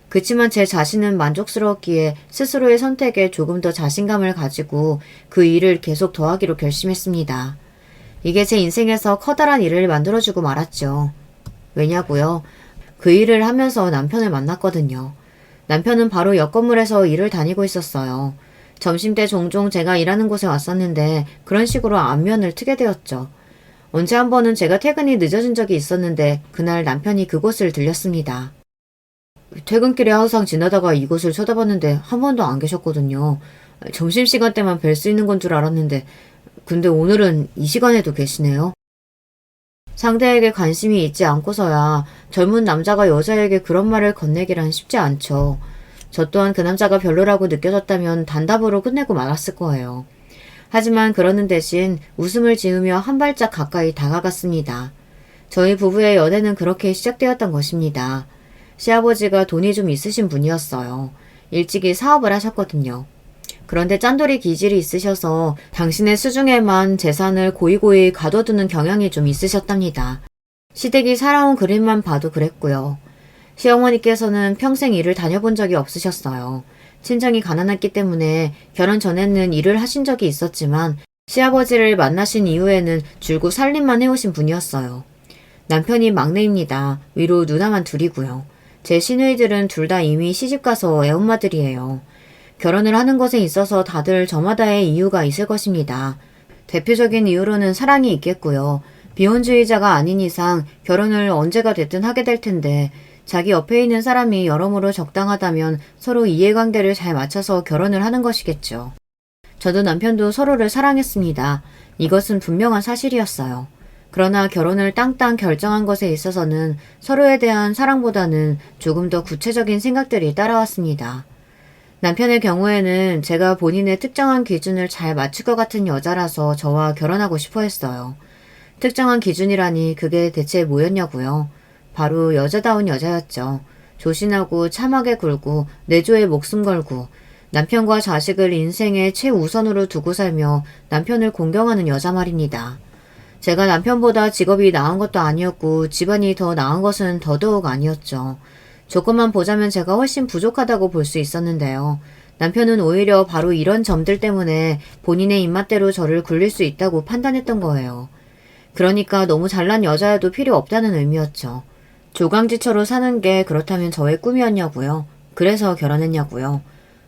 그치만 제 자신은 만족스러웠기에 스스로의 선택에 조금 더 자신감을 가지고 그 일을 계속 더하기로 결심했습니다. 이게 제 인생에서 커다란 일을 만들어주고 말았죠. 왜냐고요? 그 일을 하면서 남편을 만났거든요. 남편은 바로 옆 건물에서 일을 다니고 있었어요. 점심때 종종 제가 일하는 곳에 왔었는데 그런 식으로 안면을 트게 되었죠. 언제 한 번은 제가 퇴근이 늦어진 적이 있었는데 그날 남편이 그곳을 들렸습니다. 퇴근길에 항상 지나다가 이곳을 쳐다봤는데 한 번도 안 계셨거든요. 점심시간 때만 뵐 수 있는 건 줄 알았는데 근데 오늘은 이 시간에도 계시네요. 상대에게 관심이 있지 않고서야 젊은 남자가 여자에게 그런 말을 건네기란 쉽지 않죠. 저 또한 그 남자가 별로라고 느껴졌다면 단답으로 끝내고 말았을 거예요. 하지만 그러는 대신 웃음을 지으며 한 발짝 가까이 다가갔습니다. 저희 부부의 연애는 그렇게 시작되었던 것입니다. 시아버지가 돈이 좀 있으신 분이었어요. 일찍이 사업을 하셨거든요. 그런데 짠돌이 기질이 있으셔서 당신의 수중에만 재산을 고이고이 가둬두는 경향이 좀 있으셨답니다. 시댁이 살아온 그림만 봐도 그랬고요. 시어머니께서는 평생 일을 다녀본 적이 없으셨어요. 친정이 가난했기 때문에 결혼 전에는 일을 하신 적이 있었지만 시아버지를 만나신 이후에는 줄곧 살림만 해오신 분이었어요. 남편이 막내입니다. 위로 누나만 둘이고요. 제 시누이들은 둘 다 이미 시집가서 애엄마들이에요. 결혼을 하는 것에 있어서 다들 저마다의 이유가 있을 것입니다. 대표적인 이유로는 사랑이 있겠고요. 비혼주의자가 아닌 이상 결혼을 언제가 됐든 하게 될 텐데 자기 옆에 있는 사람이 여러모로 적당하다면 서로 이해관계를 잘 맞춰서 결혼을 하는 것이겠죠. 저도 남편도 서로를 사랑했습니다. 이것은 분명한 사실이었어요. 그러나 결혼을 땅땅 결정한 것에 있어서는 서로에 대한 사랑보다는 조금 더 구체적인 생각들이 따라왔습니다. 남편의 경우에는 제가 본인의 특정한 기준을 잘 맞출 것 같은 여자라서 저와 결혼하고 싶어 했어요. 특정한 기준이라니 그게 대체 뭐였냐고요? 바로 여자다운 여자였죠. 조신하고 참하게 굴고 내조에 목숨 걸고 남편과 자식을 인생의 최우선으로 두고 살며 남편을 공경하는 여자 말입니다. 제가 남편보다 직업이 나은 것도 아니었고 집안이 더 나은 것은 더더욱 아니었죠. 조건만 보자면 제가 훨씬 부족하다고 볼 수 있었는데요. 남편은 오히려 바로 이런 점들 때문에 본인의 입맛대로 저를 굴릴 수 있다고 판단했던 거예요. 그러니까 너무 잘난 여자여도 필요 없다는 의미였죠. 조강지처로 사는 게 그렇다면 저의 꿈이었냐고요. 그래서 결혼했냐고요.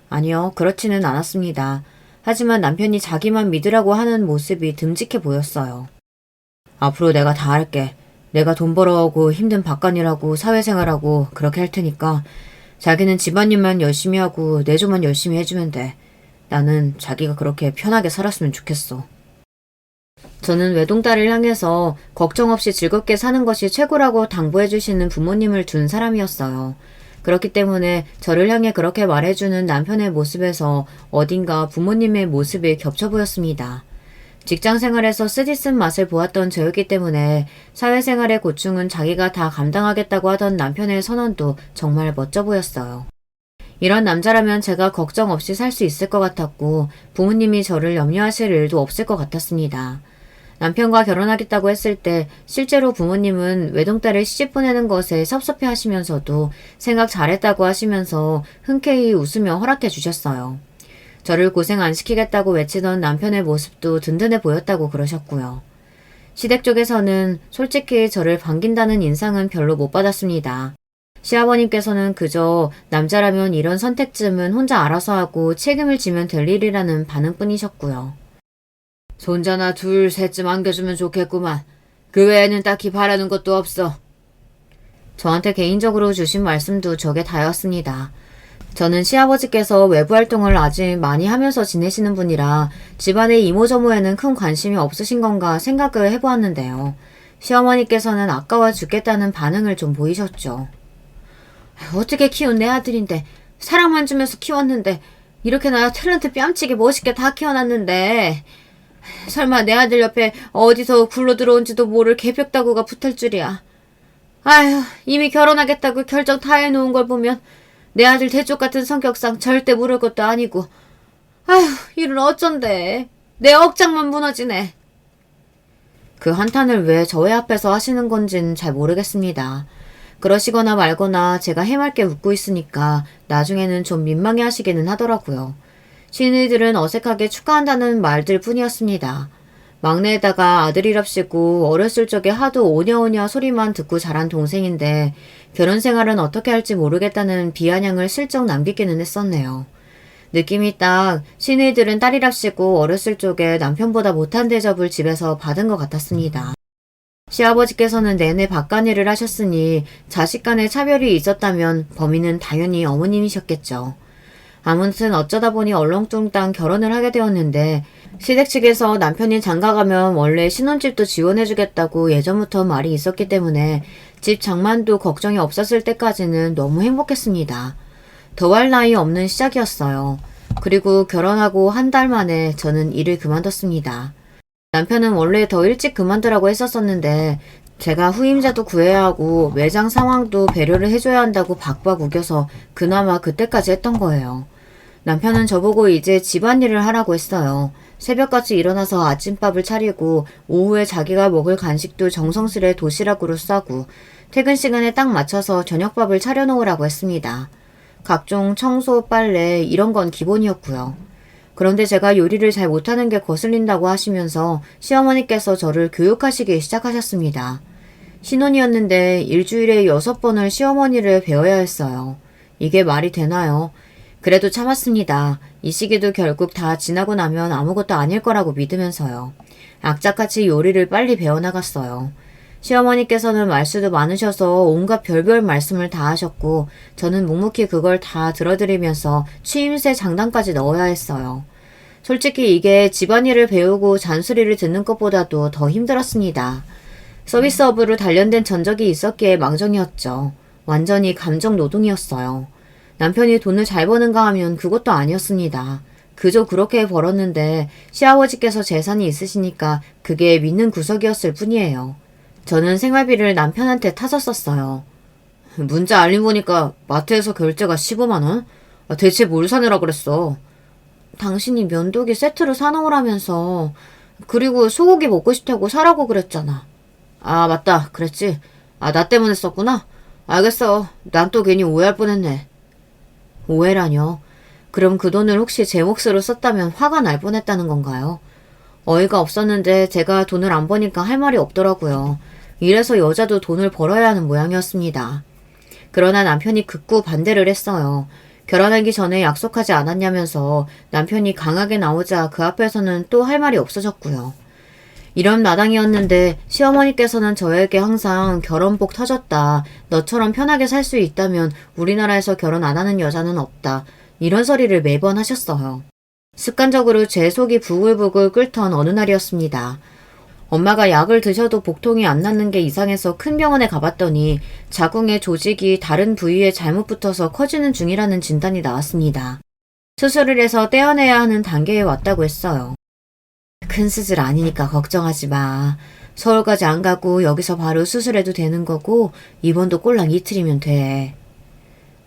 아니요, 그렇지는 않았습니다. 하지만 남편이 자기만 믿으라고 하는 모습이 듬직해 보였어요. 앞으로 내가 다 할게. 내가 돈 벌어오고 힘든 바깥일하고 사회생활하고 그렇게 할 테니까 자기는 집안일만 열심히 하고 내조만 열심히 해주면 돼. 나는 자기가 그렇게 편하게 살았으면 좋겠어. 저는 외동딸을 향해서 걱정 없이 즐겁게 사는 것이 최고라고 당부해주시는 부모님을 둔 사람이었어요. 그렇기 때문에 저를 향해 그렇게 말해주는 남편의 모습에서 어딘가 부모님의 모습이 겹쳐 보였습니다. 직장생활에서 쓰디쓴 맛을 보았던 저였기 때문에 사회생활의 고충은 자기가 다 감당하겠다고 하던 남편의 선언도 정말 멋져 보였어요. 이런 남자라면 제가 걱정 없이 살 수 있을 것 같았고 부모님이 저를 염려하실 일도 없을 것 같았습니다. 남편과 결혼하겠다고 했을 때 실제로 부모님은 외동딸을 시집 보내는 것에 섭섭해 하시면서도 생각 잘했다고 하시면서 흔쾌히 웃으며 허락해 주셨어요. 저를 고생 안 시키겠다고 외치던 남편의 모습도 든든해 보였다고 그러셨고요. 시댁 쪽에서는 솔직히 저를 반긴다는 인상은 별로 못 받았습니다. 시아버님께서는 그저 남자라면 이런 선택쯤은 혼자 알아서 하고 책임을 지면 될 일이라는 반응뿐이셨고요. 손자나 둘, 셋쯤 안겨주면 좋겠구만. 그 외에는 딱히 바라는 것도 없어. 저한테 개인적으로 주신 말씀도 저게 다였습니다. 저는 시아버지께서 외부 활동을 아직 많이 하면서 지내시는 분이라 집안의 이모저모에는 큰 관심이 없으신 건가 생각을 해보았는데요. 시어머니께서는 아까워 죽겠다는 반응을 좀 보이셨죠. 어떻게 키운 내 아들인데 사랑만 주면서 키웠는데 이렇게나 탤런트 뺨치게 멋있게 다 키워놨는데 설마 내 아들 옆에 어디서 굴러 들어온지도 모를 개벽다구가 붙을 줄이야. 아휴, 이미 결혼하겠다고 결정 다 해놓은 걸 보면 내 아들 대쪽 같은 성격상 절대 물을 것도 아니고 아휴, 이를 어쩐대. 내 억장만 무너지네. 그 한탄을 왜 저의 앞에서 하시는 건진 잘 모르겠습니다. 그러시거나 말거나 제가 해맑게 웃고 있으니까 나중에는 좀 민망해 하시기는 하더라고요. 시누이들은 어색하게 축하한다는 말들 뿐이었습니다. 막내에다가 아들이랍시고 어렸을 적에 하도 오냐오냐 소리만 듣고 자란 동생인데 결혼 생활은 어떻게 할지 모르겠다는 비아냥을 슬쩍 남기기는 했었네요. 느낌이 딱 시누이들은 딸이랍시고 어렸을 적에 남편보다 못한 대접을 집에서 받은 것 같았습니다. 시아버지께서는 내내 바깥일을 하셨으니 자식 간의 차별이 있었다면 범인은 당연히 어머님이셨겠죠. 아무튼 어쩌다 보니 얼렁뚱땅 결혼을 하게 되었는데 시댁 측에서 남편이 장가가면 원래 신혼집도 지원해주겠다고 예전부터 말이 있었기 때문에 집 장만도 걱정이 없었을 때까지는 너무 행복했습니다. 더할 나위 없는 시작이었어요. 그리고 결혼하고 한 달 만에 저는 일을 그만뒀습니다. 남편은 원래 더 일찍 그만두라고 했었었는데 제가 후임자도 구해야 하고 매장 상황도 배려를 해줘야 한다고 박박 우겨서 그나마 그때까지 했던 거예요. 남편은 저보고 이제 집안일을 하라고 했어요. 새벽같이 일어나서 아침밥을 차리고 오후에 자기가 먹을 간식도 정성스레 도시락으로 싸고 퇴근 시간에 딱 맞춰서 저녁밥을 차려놓으라고 했습니다. 각종 청소, 빨래 이런 건 기본이었고요. 그런데 제가 요리를 잘 못하는 게 거슬린다고 하시면서 시어머니께서 저를 교육하시기 시작하셨습니다. 신혼이었는데 일주일에 6번을 시어머니를 배워야 했어요. 이게 말이 되나요? 그래도 참았습니다. 이 시기도 결국 다 지나고 나면 아무것도 아닐 거라고 믿으면서요. 악착같이 요리를 빨리 배워나갔어요. 시어머니께서는 말수도 많으셔서 온갖 별별 말씀을 다 하셨고 저는 묵묵히 그걸 다 들어드리면서 취임새 장단까지 넣어야 했어요. 솔직히 이게 집안일을 배우고 잔소리를 듣는 것보다도 더 힘들었습니다. 서비스업으로 단련된 전적이 있었기에 망정이었죠. 완전히 감정 노동이었어요. 남편이 돈을 잘 버는가 하면 그것도 아니었습니다. 그저 그렇게 벌었는데 시아버지께서 재산이 있으시니까 그게 믿는 구석이었을 뿐이에요. 저는 생활비를 남편한테 타서 문자 알림 보니까 마트에서 결제가 15만 원? 대체 뭘 사느라 그랬어? 당신이 면도기 세트로 사놓으라면서. 그리고 소고기 먹고 싶다고 사라고 그랬잖아. 아, 맞다. 그랬지. 아, 나 때문에 썼구나. 알겠어. 난 또 괜히 오해할 뻔했네. 오해라뇨? 그럼 그 돈을 혹시 제 몫으로 썼다면 화가 날 뻔했다는 건가요? 어이가 없었는데 제가 돈을 안 버니까 할 말이 없더라고요. 이래서 여자도 돈을 벌어야 하는 모양이었습니다. 그러나 남편이 극구 반대를 했어요. 결혼하기 전에 약속하지 않았냐면서 남편이 강하게 나오자 그 앞에서는 또 할 말이 없어졌고요. 이런 마당이었는데 시어머니께서는 저에게 항상 결혼복 터졌다. 너처럼 편하게 살 수 있다면 우리나라에서 결혼 안 하는 여자는 없다. 이런 소리를 매번 하셨어요. 습관적으로 제 속이 부글부글 끓던 어느 날이었습니다. 엄마가 약을 드셔도 복통이 안 낫는 게 이상해서 큰 병원에 가봤더니 자궁의 조직이 다른 부위에 잘못 붙어서 커지는 중이라는 진단이 나왔습니다. 수술을 해서 떼어내야 하는 단계에 왔다고 했어요. 큰 수술 아니니까 걱정하지 마. 서울까지 안 가고 여기서 바로 수술해도 되는 거고 입원도 꼴랑 이틀이면 돼.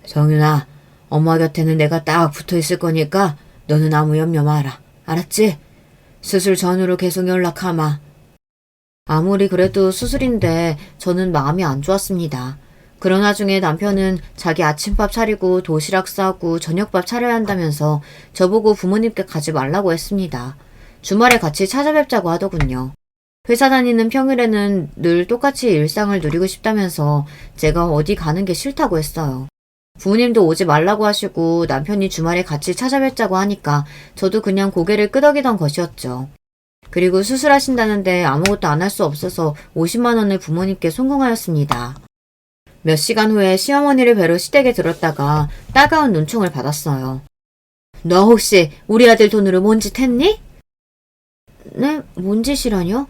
정윤아, 엄마 곁에는 내가 딱 붙어 있을 거니까 너는 아무 염려 마라. 알았지? 수술 전후로 계속 연락하마. 아무리 그래도 수술인데 저는 마음이 안 좋았습니다. 그런 와중에 남편은 자기 아침밥 차리고 도시락 싸고 저녁밥 차려야 한다면서 저보고 부모님께 가지 말라고 했습니다. 주말에 같이 찾아뵙자고 하더군요. 회사 다니는 평일에는 늘 똑같이 일상을 누리고 싶다면서 제가 어디 가는 게 싫다고 했어요. 부모님도 오지 말라고 하시고 남편이 주말에 같이 찾아뵙자고 하니까 저도 그냥 고개를 끄덕이던 것이었죠. 그리고 수술하신다는데 아무것도 안 할 수 없어서 50만 원을 부모님께 송금하였습니다. 몇 시간 후에 시어머니를 뵈러 시댁에 들었다가 따가운 눈총을 받았어요. 너 혹시 우리 아들 돈으로 뭔 짓 했니? 네? 뭔 짓이라뇨?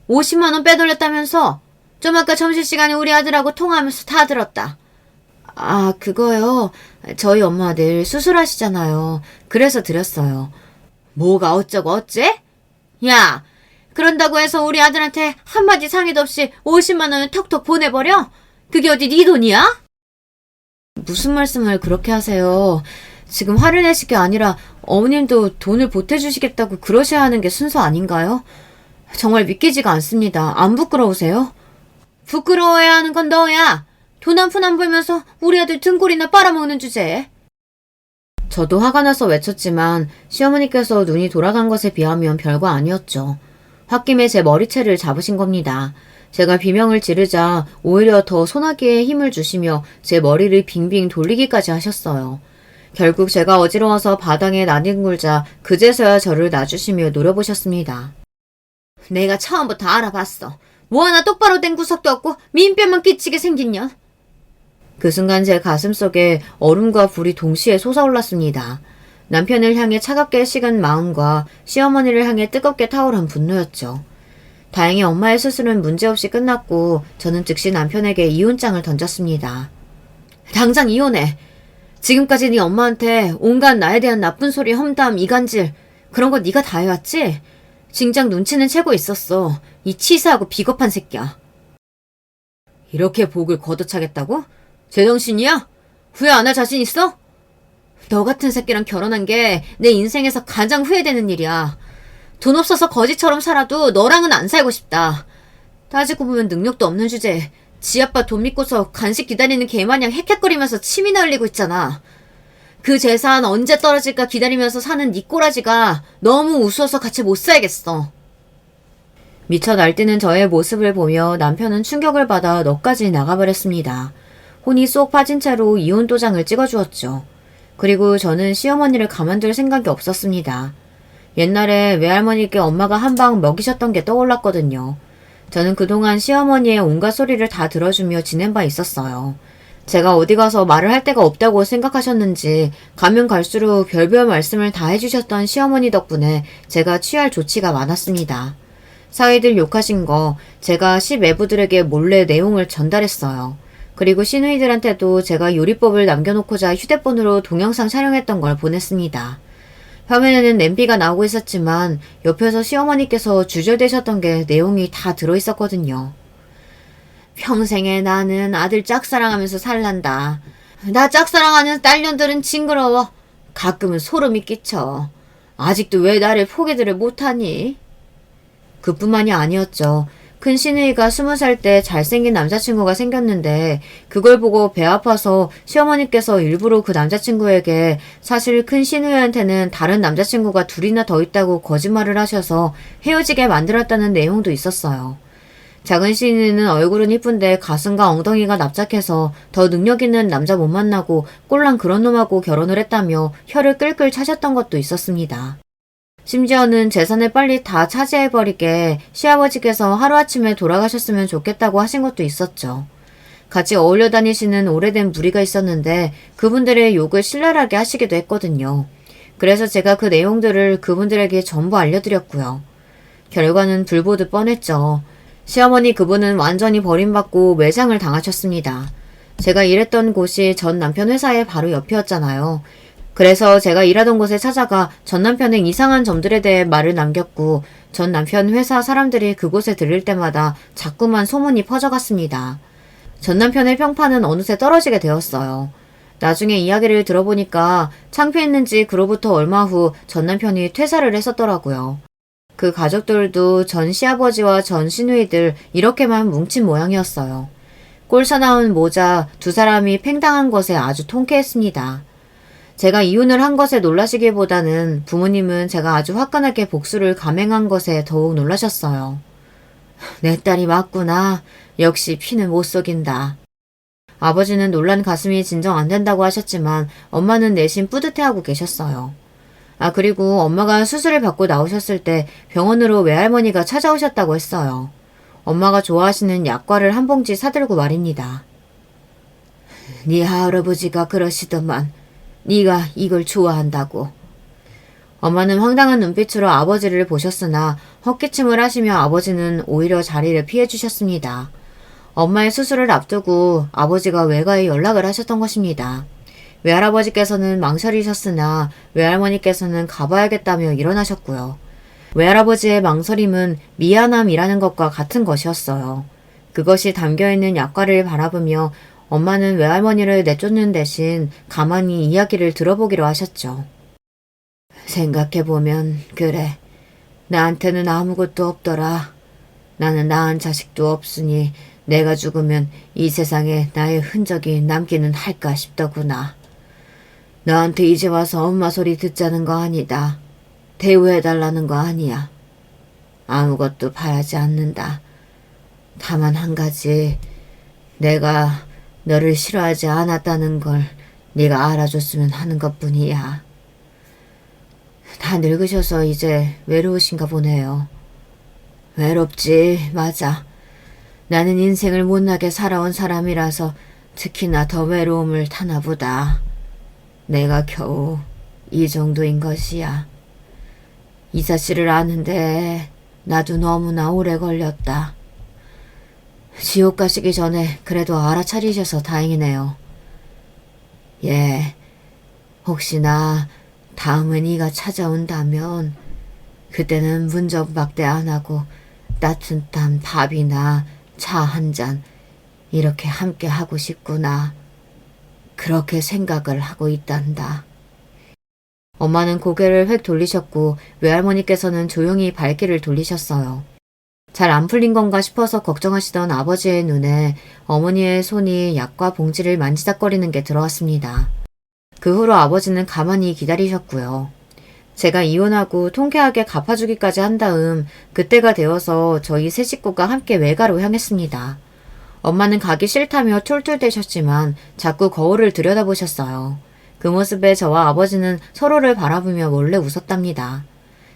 50만 원 빼돌렸다면서? 좀 아까 점심시간에 우리 아들하고 통화하면서 다 들었다. 아, 그거요. 저희 엄마 내일 수술하시잖아요. 그래서 드렸어요. 뭐가 어쩌고 어째? 야, 그런다고 해서 우리 아들한테 한마디 상의도 없이 50만 원을 턱턱 보내버려? 그게 어디 네 돈이야? 무슨 말씀을 그렇게 하세요. 지금 화를 내실 게 아니라 어머님도 돈을 보태주시겠다고 그러셔야 하는 게 순서 아닌가요? 정말 믿기지가 않습니다. 안 부끄러우세요? 부끄러워해야 하는 건 너야. 돈 한 푼 안 벌면서 우리 아들 등골이나 빨아먹는 주제에. 저도 화가 나서 외쳤지만 시어머니께서 눈이 돌아간 것에 비하면 별거 아니었죠. 홧김에 제 머리채를 잡으신 겁니다. 제가 비명을 지르자 오히려 더 소나기에 힘을 주시며 제 머리를 빙빙 돌리기까지 하셨어요. 결국 제가 어지러워서 바닥에 나뒹굴자 그제서야 저를 놔주시며 노려보셨습니다. 내가 처음부터 알아봤어. 뭐 하나 똑바로 된 구석도 없고 민폐만 끼치게 생긴 년. 그 순간 제 가슴 속에 얼음과 불이 동시에 솟아올랐습니다. 남편을 향해 차갑게 식은 마음과 시어머니를 향해 뜨겁게 타오른 분노였죠. 다행히 엄마의 수술은 문제없이 끝났고 저는 즉시 남편에게 이혼장을 던졌습니다. 당장 이혼해. 지금까지 네 엄마한테 온갖 나에 대한 나쁜 소리, 험담, 이간질 그런 거 네가 다 해왔지? 진작 눈치는 채고 있었어. 이 치사하고 비겁한 새끼야. 이렇게 복을 걷어차겠다고? 제정신이야? 후회 안 할 자신 있어? 너 같은 새끼랑 결혼한 게 내 인생에서 가장 후회되는 일이야. 돈 없어서 거지처럼 살아도 너랑은 안 살고 싶다. 따지고 보면 능력도 없는 주제에 지 아빠 돈 믿고서 간식 기다리는 개마냥 헥헥거리면서 침이나 흘리고 있잖아. 그 재산 언제 떨어질까 기다리면서 사는 네 꼬라지가 너무 우스워서 같이 못 살겠어. 미쳐 날뛰는 저의 모습을 보며 남편은 충격을 받아 넋까지 나가버렸습니다. 혼이 쏙 빠진 채로 이혼 도장을 찍어주었죠. 그리고 저는 시어머니를 가만둘 생각이 없었습니다. 옛날에 외할머니께 엄마가 한 방 먹이셨던 게 떠올랐거든요. 저는 그동안 시어머니의 온갖 소리를 다 들어주며 지낸 바 있었어요. 제가 어디 가서 말을 할 데가 없다고 생각하셨는지 가면 갈수록 별별 말씀을 다 해주셨던 시어머니 덕분에 제가 취할 조치가 많았습니다. 사위들 욕하신 거 제가 시매부들에게 몰래 내용을 전달했어요. 그리고 시누이들한테도 제가 요리법을 남겨놓고자 휴대폰으로 동영상 촬영했던 걸 보냈습니다. 화면에는 냄비가 나오고 있었지만 옆에서 시어머니께서 주저되셨던 게 내용이 다 들어있었거든요. 평생에 나는 아들 짝사랑하면서 살란다. 나 짝사랑하는 딸년들은 징그러워. 가끔은 소름이 끼쳐. 아직도 왜 나를 포기들을 못하니? 그뿐만이 아니었죠. 큰 시누이가 20살 때 잘생긴 남자친구가 생겼는데 그걸 보고 배 아파서 시어머니께서 일부러 그 남자친구에게 사실 큰 시누이한테는 다른 남자친구가 둘이나 더 있다고 거짓말을 하셔서 헤어지게 만들었다는 내용도 있었어요. 작은 시누이는 얼굴은 이쁜데 가슴과 엉덩이가 납작해서 더 능력 있는 남자 못 만나고 꼴랑 그런 놈하고 결혼을 했다며 혀를 끌끌 차셨던 것도 있었습니다. 심지어는 재산을 빨리 다 차지해버리게 시아버지께서 하루아침에 돌아가셨으면 좋겠다고 하신 것도 있었죠. 같이 어울려 다니시는 오래된 무리가 있었는데 그분들의 욕을 신랄하게 하시기도 했거든요. 그래서 제가 그 내용들을 그분들에게 전부 알려드렸고요. 결과는 불보듯 뻔했죠. 시어머니 그분은 완전히 버림받고 매장을 당하셨습니다. 제가 일했던 곳이 전 남편 회사의 바로 옆이었잖아요. 그래서 제가 일하던 곳에 찾아가 전 남편의 이상한 점들에 대해 말을 남겼고 전 남편 회사 사람들이 그곳에 들릴 때마다 자꾸만 소문이 퍼져갔습니다. 전 남편의 평판은 어느새 떨어지게 되었어요. 나중에 이야기를 들어보니까 창피했는지 그로부터 얼마 후 전 남편이 퇴사를 했었더라고요. 그 가족들도 전 시아버지와 전 시누이들 이렇게만 뭉친 모양이었어요. 꼴 사나운 모자 두 사람이 팽당한 것에 아주 통쾌했습니다. 제가 이혼을 한 것에 놀라시기보다는 부모님은 제가 아주 화끈하게 복수를 감행한 것에 더욱 놀라셨어요. 내 딸이 맞구나. 역시 피는 못 속인다. 아버지는 놀란 가슴이 진정 안 된다고 하셨지만 엄마는 내심 뿌듯해하고 계셨어요. 그리고 엄마가 수술을 받고 나오셨을 때 병원으로 외할머니가 찾아오셨다고 했어요. 엄마가 좋아하시는 약과를 한 봉지 사들고 말입니다. 네 할아버지가 그러시더만 네가 이걸 좋아한다고. 엄마는 황당한 눈빛으로 아버지를 보셨으나 헛기침을 하시며 아버지는 오히려 자리를 피해주셨습니다. 엄마의 수술을 앞두고 아버지가 외가에 연락을 하셨던 것입니다. 외할아버지께서는 망설이셨으나 외할머니께서는 가봐야겠다며 일어나셨고요. 외할아버지의 망설임은 미안함이라는 것과 같은 것이었어요. 그것이 담겨있는 약과를 바라보며 엄마는 외할머니를 내쫓는 대신 가만히 이야기를 들어보기로 하셨죠. 생각해보면 그래. 나한테는 아무것도 없더라. 나는 낳은 자식도 없으니 내가 죽으면 이 세상에 나의 흔적이 남기는 할까 싶더구나. 너한테 이제 와서 엄마 소리 듣자는 거 아니다. 대우해달라는 거 아니야. 아무것도 바라지 않는다. 다만 한 가지, 내가 너를 싫어하지 않았다는 걸 네가 알아줬으면 하는 것뿐이야. 다 늙으셔서 이제 외로우신가 보네요. 외롭지, 맞아. 나는 인생을 못나게 살아온 사람이라서 특히나 더 외로움을 타나 보다. 내가 겨우 이 정도인 것이야. 이 사실을 아는데 나도 너무나 오래 걸렸다. 지옥 가시기 전에 그래도 알아차리셔서 다행이네요. 예, 혹시나 다음에 네가 찾아온다면 그때는 문전 박대 안 하고 따뜻한 밥이나 차 한 잔 이렇게 함께 하고 싶구나. 그렇게 생각을 하고 있단다. 엄마는 고개를 획 돌리셨고 외할머니께서는 조용히 발길을 돌리셨어요. 잘 안 풀린 건가 싶어서 걱정하시던 아버지의 눈에 어머니의 손이 약과 봉지를 만지작거리는 게 들어왔습니다. 그 후로 아버지는 가만히 기다리셨고요. 제가 이혼하고 통쾌하게 갚아주기까지 한 다음 그때가 되어서 저희 세 식구가 함께 외가로 향했습니다. 엄마는 가기 싫다며 툴툴대셨지만 자꾸 거울을 들여다보셨어요. 그 모습에 저와 아버지는 서로를 바라보며 몰래 웃었답니다.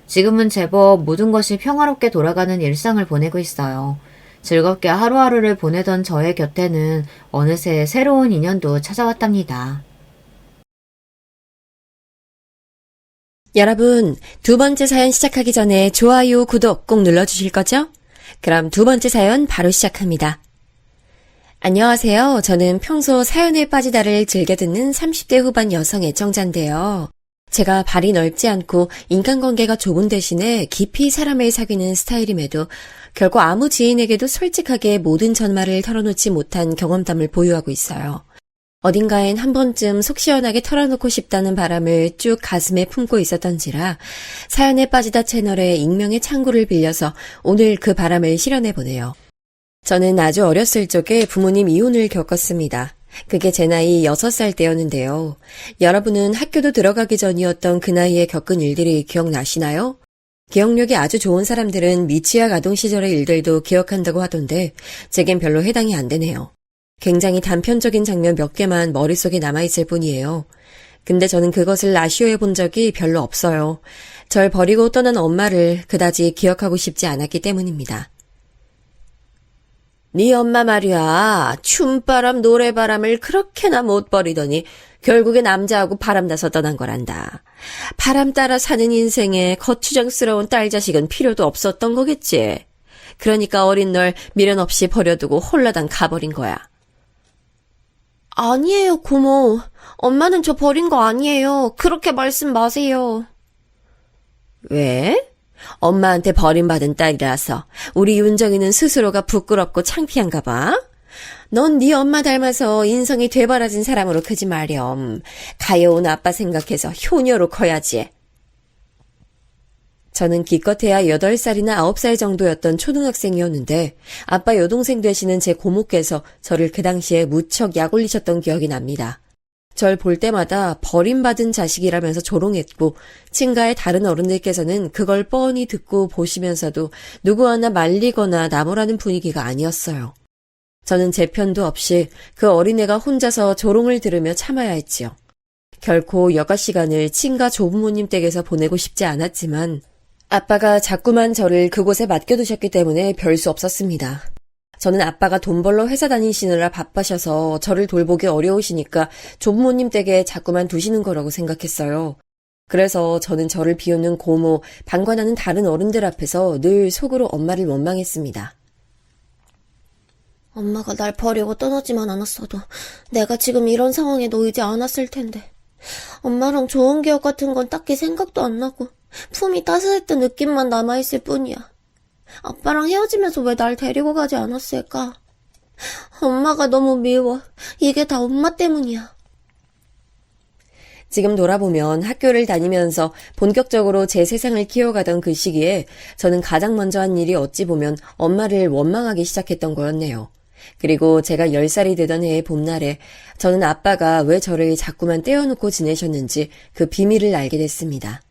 지금은 제법 모든 것이 평화롭게 돌아가는 일상을 보내고 있어요. 즐겁게 하루하루를 보내던 저의 곁에는 어느새 새로운 인연도 찾아왔답니다. 여러분, 두 번째 사연 시작하기 전에 좋아요, 구독 꼭 눌러주실 거죠? 그럼 두 번째 사연 바로 시작합니다. 안녕하세요. 저는 평소 사연에 빠지다를 즐겨 듣는 30대 후반 여성 애청자인데요. 제가 발이 넓지 않고 인간관계가 좁은 대신에 깊이 사람을 사귀는 스타일임에도 결코 아무 지인에게도 솔직하게 모든 전말을 털어놓지 못한 경험담을 보유하고 있어요. 어딘가엔 한 번쯤 속 시원하게 털어놓고 싶다는 바람을 쭉 가슴에 품고 있었던지라 사연에 빠지다 채널의 익명의 창구를 빌려서 오늘 그 바람을 실현해보네요. 저는 아주 어렸을 적에 부모님 이혼을 겪었습니다. 그게 제 나이 6살 때였는데요. 여러분은 학교도 들어가기 전이었던 그 나이에 겪은 일들이 기억나시나요? 기억력이 아주 좋은 사람들은 미취학 아동 시절의 일들도 기억한다고 하던데 제겐 별로 해당이 안 되네요. 굉장히 단편적인 장면 몇 개만 머릿속에 남아있을 뿐이에요. 근데 저는 그것을 아쉬워해 본 적이 별로 없어요. 절 버리고 떠난 엄마를 그다지 기억하고 싶지 않았기 때문입니다. 네 엄마 말이야. 춤바람 노래바람을 그렇게나 못 버리더니 결국에 남자하고 바람나서 떠난 거란다. 바람 따라 사는 인생에 거추장스러운 딸 자식은 필요도 없었던 거겠지. 그러니까 어린 널 미련 없이 버려두고 홀라당 가버린 거야. 아니에요, 고모. 엄마는 저 버린 거 아니에요. 그렇게 말씀 마세요. 왜? 엄마한테 버림받은 딸이라서 우리 윤정이는 스스로가 부끄럽고 창피한가 봐. 넌 네 엄마 닮아서 인성이 되바라진 사람으로 크지 마렴. 가여운 아빠 생각해서 효녀로 커야지. 저는 기껏해야 8살이나 9살 정도였던 초등학생이었는데 아빠 여동생 되시는 제 고모께서 저를 그 당시에 무척 약 올리셨던 기억이 납니다. 절 볼 때마다 버림받은 자식이라면서 조롱했고 친가의 다른 어른들께서는 그걸 뻔히 듣고 보시면서도 누구 하나 말리거나 나무라는 분위기가 아니었어요. 저는 제 편도 없이 그 어린애가 혼자서 조롱을 들으며 참아야 했지요. 결코 여가 시간을 친가 조부모님 댁에서 보내고 싶지 않았지만 아빠가 자꾸만 저를 그곳에 맡겨두셨기 때문에 별 수 없었습니다. 저는 아빠가 돈 벌러 회사 다니시느라 바빠셔서 저를 돌보기 어려우시니까 조부모님 댁에 자꾸만 두시는 거라고 생각했어요. 그래서 저는 저를 비우는 고모, 방관하는 다른 어른들 앞에서 늘 속으로 엄마를 원망했습니다. 엄마가 날 버리고 떠나지만 않았어도 내가 지금 이런 상황에 놓이지 않았을 텐데. 엄마랑 좋은 기억 같은 건 딱히 생각도 안 나고 품이 따스했던 느낌만 남아있을 뿐이야. 아빠랑 헤어지면서 왜 날 데리고 가지 않았을까? 엄마가 너무 미워. 이게 다 엄마 때문이야. 지금 돌아보면 학교를 다니면서 본격적으로 제 세상을 키워가던 그 시기에 저는 가장 먼저 한 일이 어찌 보면 엄마를 원망하기 시작했던 거였네요. 그리고 제가 10살이 되던 해의 봄날에 저는 아빠가 왜 저를 자꾸만 떼어놓고 지내셨는지 그 비밀을 알게 됐습니다.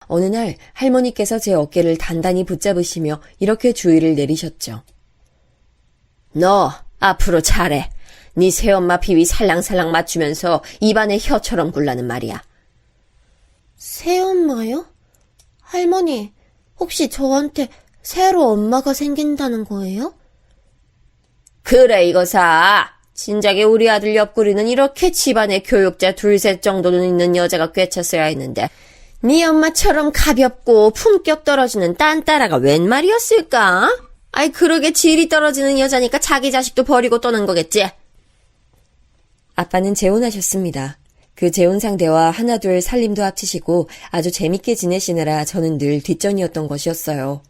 어느 날 할머니께서 제 어깨를 단단히 붙잡으시며 이렇게 주의를 내리셨죠. 너 앞으로 잘해. 네 새엄마 비위 살랑살랑 맞추면서 입안에 혀처럼 굴라는 말이야. 새엄마요? 할머니, 혹시 저한테 새로 엄마가 생긴다는 거예요? 그래 이거사. 진작에 우리 아들 옆구리는 이렇게 집안에 교육자 둘셋 정도는 있는 여자가 꿰찼어야 했는데 네 엄마처럼 가볍고 품격 떨어지는 딴따라가 웬 말이었을까? 아이 그러게 질이 떨어지는 여자니까 자기 자식도 버리고 떠난 거겠지? 아빠는 재혼하셨습니다. 그 재혼 상대와 하나둘 살림도 합치시고 아주 재밌게 지내시느라 저는 늘 뒷전이었던 것이었어요.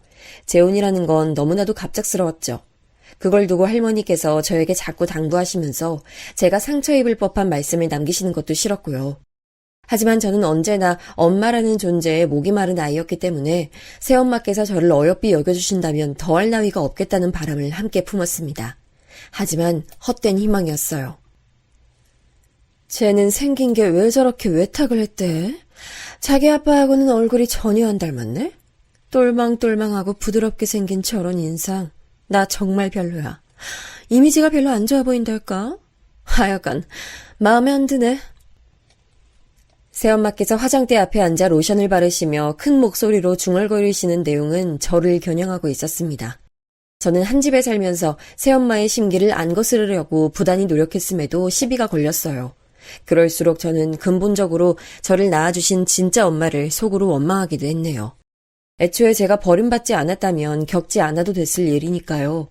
재혼이라는 건 너무나도 갑작스러웠죠. 그걸 두고 할머니께서 저에게 자꾸 당부하시면서 제가 상처 입을 법한 말씀을 남기시는 것도 싫었고요. 하지만 저는 언제나 엄마라는 존재에 목이 마른 아이였기 때문에 새엄마께서 저를 어여삐 여겨주신다면 더할 나위가 없겠다는 바람을 함께 품었습니다. 하지만 헛된 희망이었어요. 쟤는 생긴 게 왜 저렇게 외탁을 했대? 자기 아빠하고는 얼굴이 전혀 안 닮았네? 똘망똘망하고 부드럽게 생긴 저런 인상. 나 정말 별로야. 이미지가 별로 안 좋아 보인달까? 하여간 마음에 안 드네. 새엄마께서 화장대 앞에 앉아 로션을 바르시며 큰 목소리로 중얼거리시는 내용은 저를 겨냥하고 있었습니다. 저는 한 집에 살면서 새엄마의 심기를 안 거스르려고 부단히 노력했음에도 시비가 걸렸어요. 그럴수록 저는 근본적으로 저를 낳아주신 진짜 엄마를 속으로 원망하기도 했네요. 애초에 제가 버림받지 않았다면 겪지 않아도 됐을 일이니까요.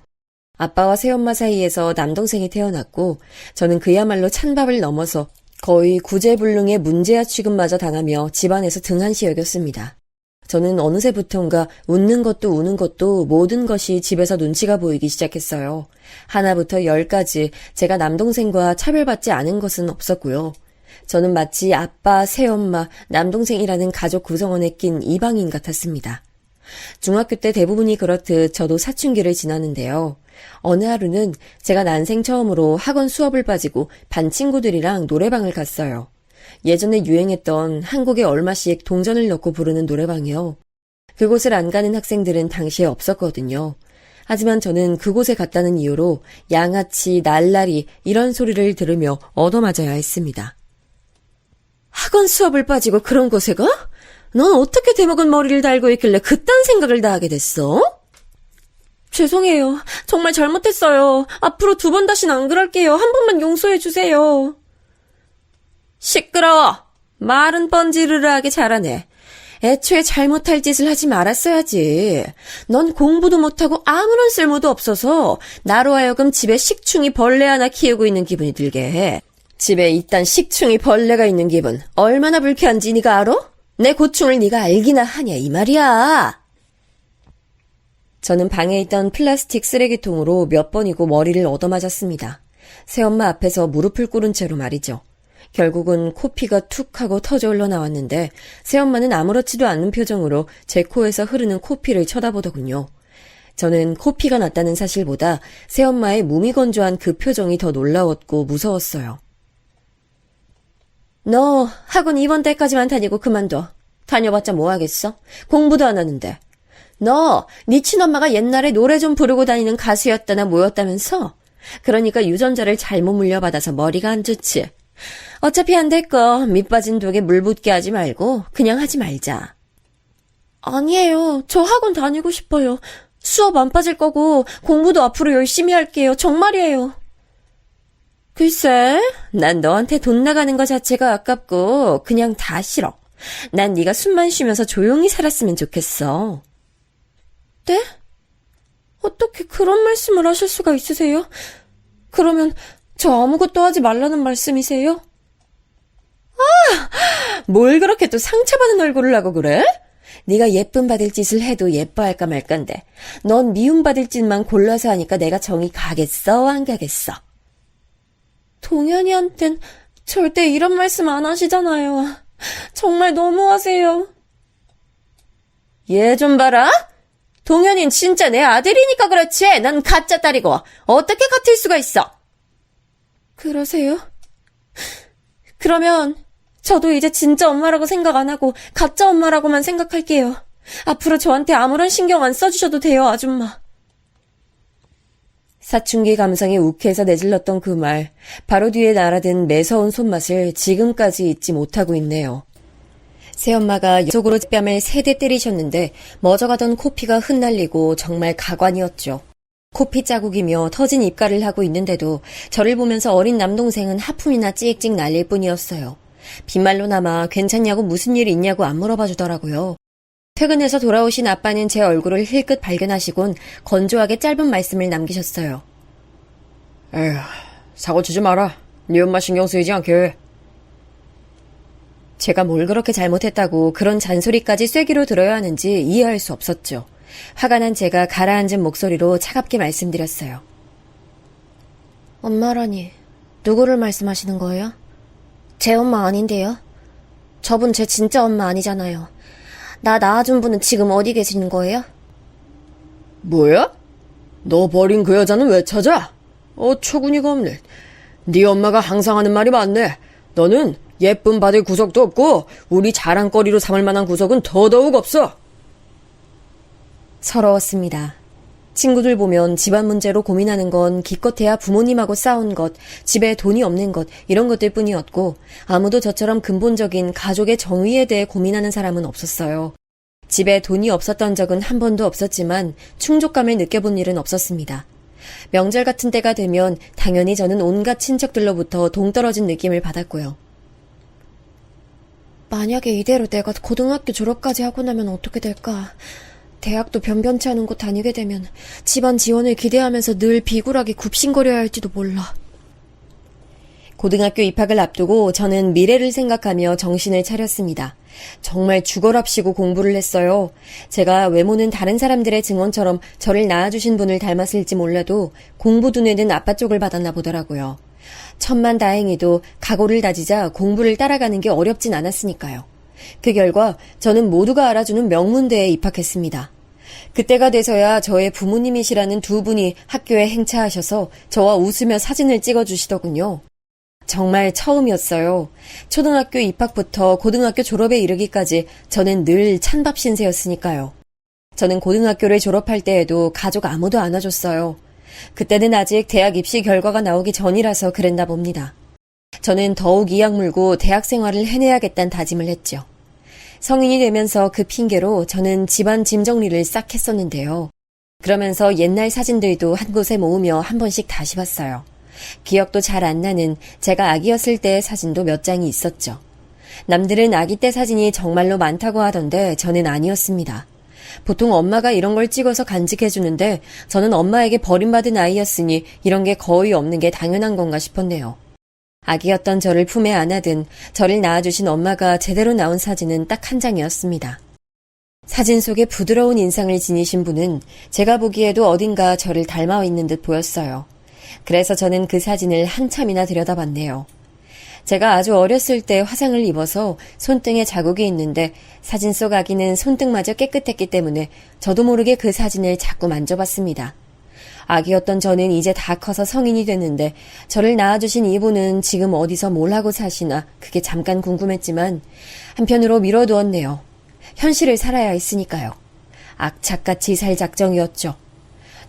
아빠와 새엄마 사이에서 남동생이 태어났고 저는 그야말로 찬밥을 넘어서 거의 구제불능의 문제아 취급마저 당하며 집안에서 등한시 여겼습니다. 저는 어느새부턴가 웃는 것도 우는 것도 모든 것이 집에서 눈치가 보이기 시작했어요. 하나부터 10까지 제가 남동생과 차별받지 않은 것은 없었고요. 저는 마치 아빠, 새엄마, 남동생이라는 가족 구성원에 낀 이방인 같았습니다. 중학교 때 대부분이 그렇듯 저도 사춘기를 지났는데요. 어느 하루는 제가 난생 처음으로 학원 수업을 빠지고 반 친구들이랑 노래방을 갔어요. 예전에 유행했던 한 곡에 얼마씩 동전을 넣고 부르는 노래방이요. 그곳을 안 가는 학생들은 당시에 없었거든요. 하지만 저는 그곳에 갔다는 이유로 양아치, 날라리 이런 소리를 들으며 얻어맞아야 했습니다. 학원 수업을 빠지고 그런 곳에 가? 넌 어떻게 대먹은 머리를 달고 있길래 그딴 생각을 다 하게 됐어? 죄송해요. 정말 잘못했어요. 앞으로 2번 다신 안 그럴게요. 한 번만 용서해 주세요. 시끄러워. 말은 뻔지르르하게 잘하네. 애초에 잘못할 짓을 하지 말았어야지. 넌 공부도 못하고 아무런 쓸모도 없어서 나로 하여금 집에 식충이 벌레 하나 키우고 있는 기분이 들게 해. 집에 이딴 식충이 벌레가 있는 기분 얼마나 불쾌한지 네가 알아? 내 고충을 네가 알기나 하냐 이 말이야. 저는 방에 있던 플라스틱 쓰레기통으로 몇 번이고 머리를 얻어맞았습니다. 새엄마 앞에서 무릎을 꿇은 채로 말이죠. 결국은 코피가 툭 하고 터져 흘러나왔는데 새엄마는 아무렇지도 않은 표정으로 제 코에서 흐르는 코피를 쳐다보더군요. 저는 코피가 났다는 사실보다 새엄마의 무미건조한 그 표정이 더 놀라웠고 무서웠어요. 너 학원 이번 달까지만 다니고 그만둬. 다녀봤자 뭐 하겠어? 공부도 안 하는데. 너 네 친엄마가 옛날에 노래 좀 부르고 다니는 가수였다나 뭐였다면서? 그러니까 유전자를 잘못 물려받아서 머리가 안 좋지. 어차피 안 될 거 밑빠진 독에 물 붓게 하지 말고 그냥 하지 말자. 아니에요. 저 학원 다니고 싶어요. 수업 안 빠질 거고 공부도 앞으로 열심히 할게요. 정말이에요. 글쎄, 난 너한테 돈 나가는 거 자체가 아깝고 그냥 다 싫어. 난 네가 숨만 쉬면서 조용히 살았으면 좋겠어. 네? 어떻게 그런 말씀을 하실 수가 있으세요? 그러면 저 아무것도 하지 말라는 말씀이세요? 뭘 그렇게 또 상처받은 얼굴을 하고 그래? 네가 예쁨 받을 짓을 해도 예뻐할까 말까인데 넌 미움 받을 짓만 골라서 하니까 내가 정이 가겠어 안 가겠어? 동현이한텐 절대 이런 말씀 안 하시잖아요. 정말 너무하세요. 얘 좀 봐라. 동현이는 진짜 내 아들이니까 그렇지. 난 가짜 딸이고 어떻게 같을 수가 있어. 그러세요? 그러면 저도 이제 진짜 엄마라고 생각 안 하고 가짜 엄마라고만 생각할게요. 앞으로 저한테 아무런 신경 안 써주셔도 돼요, 아줌마. 사춘기 감성이 욱해서 내질렀던 그 말, 바로 뒤에 날아든 매서운 손맛을 지금까지 잊지 못하고 있네요. 새엄마가 속으로 뺨을 3대 때리셨는데 멎어가던 코피가 흩날리고 정말 가관이었죠. 코피 자국이며 터진 입가를 하고 있는데도 저를 보면서 어린 남동생은 하품이나 찍찍 날릴 뿐이었어요. 빈말로나마 괜찮냐고 무슨 일 있냐고 안 물어봐 주더라고요. 퇴근해서 돌아오신 아빠는 제 얼굴을 힐끗 발견하시곤 건조하게 짧은 말씀을 남기셨어요. 에휴, 사고 치지 마라. 네 엄마 신경 쓰이지 않게. 제가 뭘 그렇게 잘못했다고 그런 잔소리까지 쐐기로 들어야 하는지 이해할 수 없었죠. 화가 난 제가 가라앉은 목소리로 차갑게 말씀드렸어요. 엄마라니, 누구를 말씀하시는 거예요? 제 엄마 아닌데요? 저분 제 진짜 엄마 아니잖아요. 나 낳아준 분은 지금 어디 계시는 거예요? 뭐야? 너 버린 그 여자는 왜 찾아? 어처구니가 없네. 네 엄마가 항상 하는 말이 맞네. 너는 예쁨 받을 구석도 없고 우리 자랑거리로 삼을 만한 구석은 더더욱 없어. 서러웠습니다. 친구들 보면 집안 문제로 고민하는 건 기껏해야 부모님하고 싸운 것, 집에 돈이 없는 것, 이런 것들 뿐이었고 아무도 저처럼 근본적인 가족의 정의에 대해 고민하는 사람은 없었어요. 집에 돈이 없었던 적은 한 번도 없었지만 충족감을 느껴본 일은 없었습니다. 명절 같은 때가 되면 당연히 저는 온갖 친척들로부터 동떨어진 느낌을 받았고요. 만약에 이대로 내가 고등학교 졸업까지 하고 나면 어떻게 될까? 대학도 변변치 않은 곳 다니게 되면 집안 지원을 기대하면서 늘 비굴하게 굽신거려야 할지도 몰라. 고등학교 입학을 앞두고 저는 미래를 생각하며 정신을 차렸습니다. 정말 죽어랍시고 공부를 했어요. 제가 외모는 다른 사람들의 증언처럼 저를 낳아주신 분을 닮았을지 몰라도 공부 두뇌는 아빠 쪽을 받았나 보더라고요. 천만다행히도 각오를 다지자 공부를 따라가는 게 어렵진 않았으니까요. 그 결과 저는 모두가 알아주는 명문대에 입학했습니다. 그때가 돼서야 저의 부모님이시라는 두 분이 학교에 행차하셔서 저와 웃으며 사진을 찍어주시더군요. 정말 처음이었어요. 초등학교 입학부터 고등학교 졸업에 이르기까지 저는 늘 찬밥 신세였으니까요. 저는 고등학교를 졸업할 때에도 가족 아무도 안아줬어요. 그때는 아직 대학 입시 결과가 나오기 전이라서 그랬나 봅니다. 저는 더욱 이악 물고 대학 생활을 해내야겠다는 다짐을 했죠. 성인이 되면서 그 핑계로 저는 집안 짐 정리를 싹 했었는데요. 그러면서 옛날 사진들도 한 곳에 모으며 한 번씩 다시 봤어요. 기억도 잘 안 나는 제가 아기였을 때의 사진도 몇 장이 있었죠. 남들은 아기 때 사진이 정말로 많다고 하던데 저는 아니었습니다. 보통 엄마가 이런 걸 찍어서 간직해주는데 저는 엄마에게 버림받은 아이였으니 이런 게 거의 없는 게 당연한 건가 싶었네요. 아기였던 저를 품에 안아든 저를 낳아주신 엄마가 제대로 나온 사진은 딱 한 장이었습니다. 사진 속에 부드러운 인상을 지니신 분은 제가 보기에도 어딘가 저를 닮아 있는 듯 보였어요. 그래서 저는 그 사진을 한참이나 들여다봤네요. 제가 아주 어렸을 때 화상을 입어서 손등에 자국이 있는데 사진 속 아기는 손등마저 깨끗했기 때문에 저도 모르게 그 사진을 자꾸 만져봤습니다. 아기였던 저는 이제 다 커서 성인이 됐는데 저를 낳아주신 이분은 지금 어디서 뭘 하고 사시나 그게 잠깐 궁금했지만 한편으로 미뤄두었네요. 현실을 살아야 했으니까요. 악착같이 살 작정이었죠.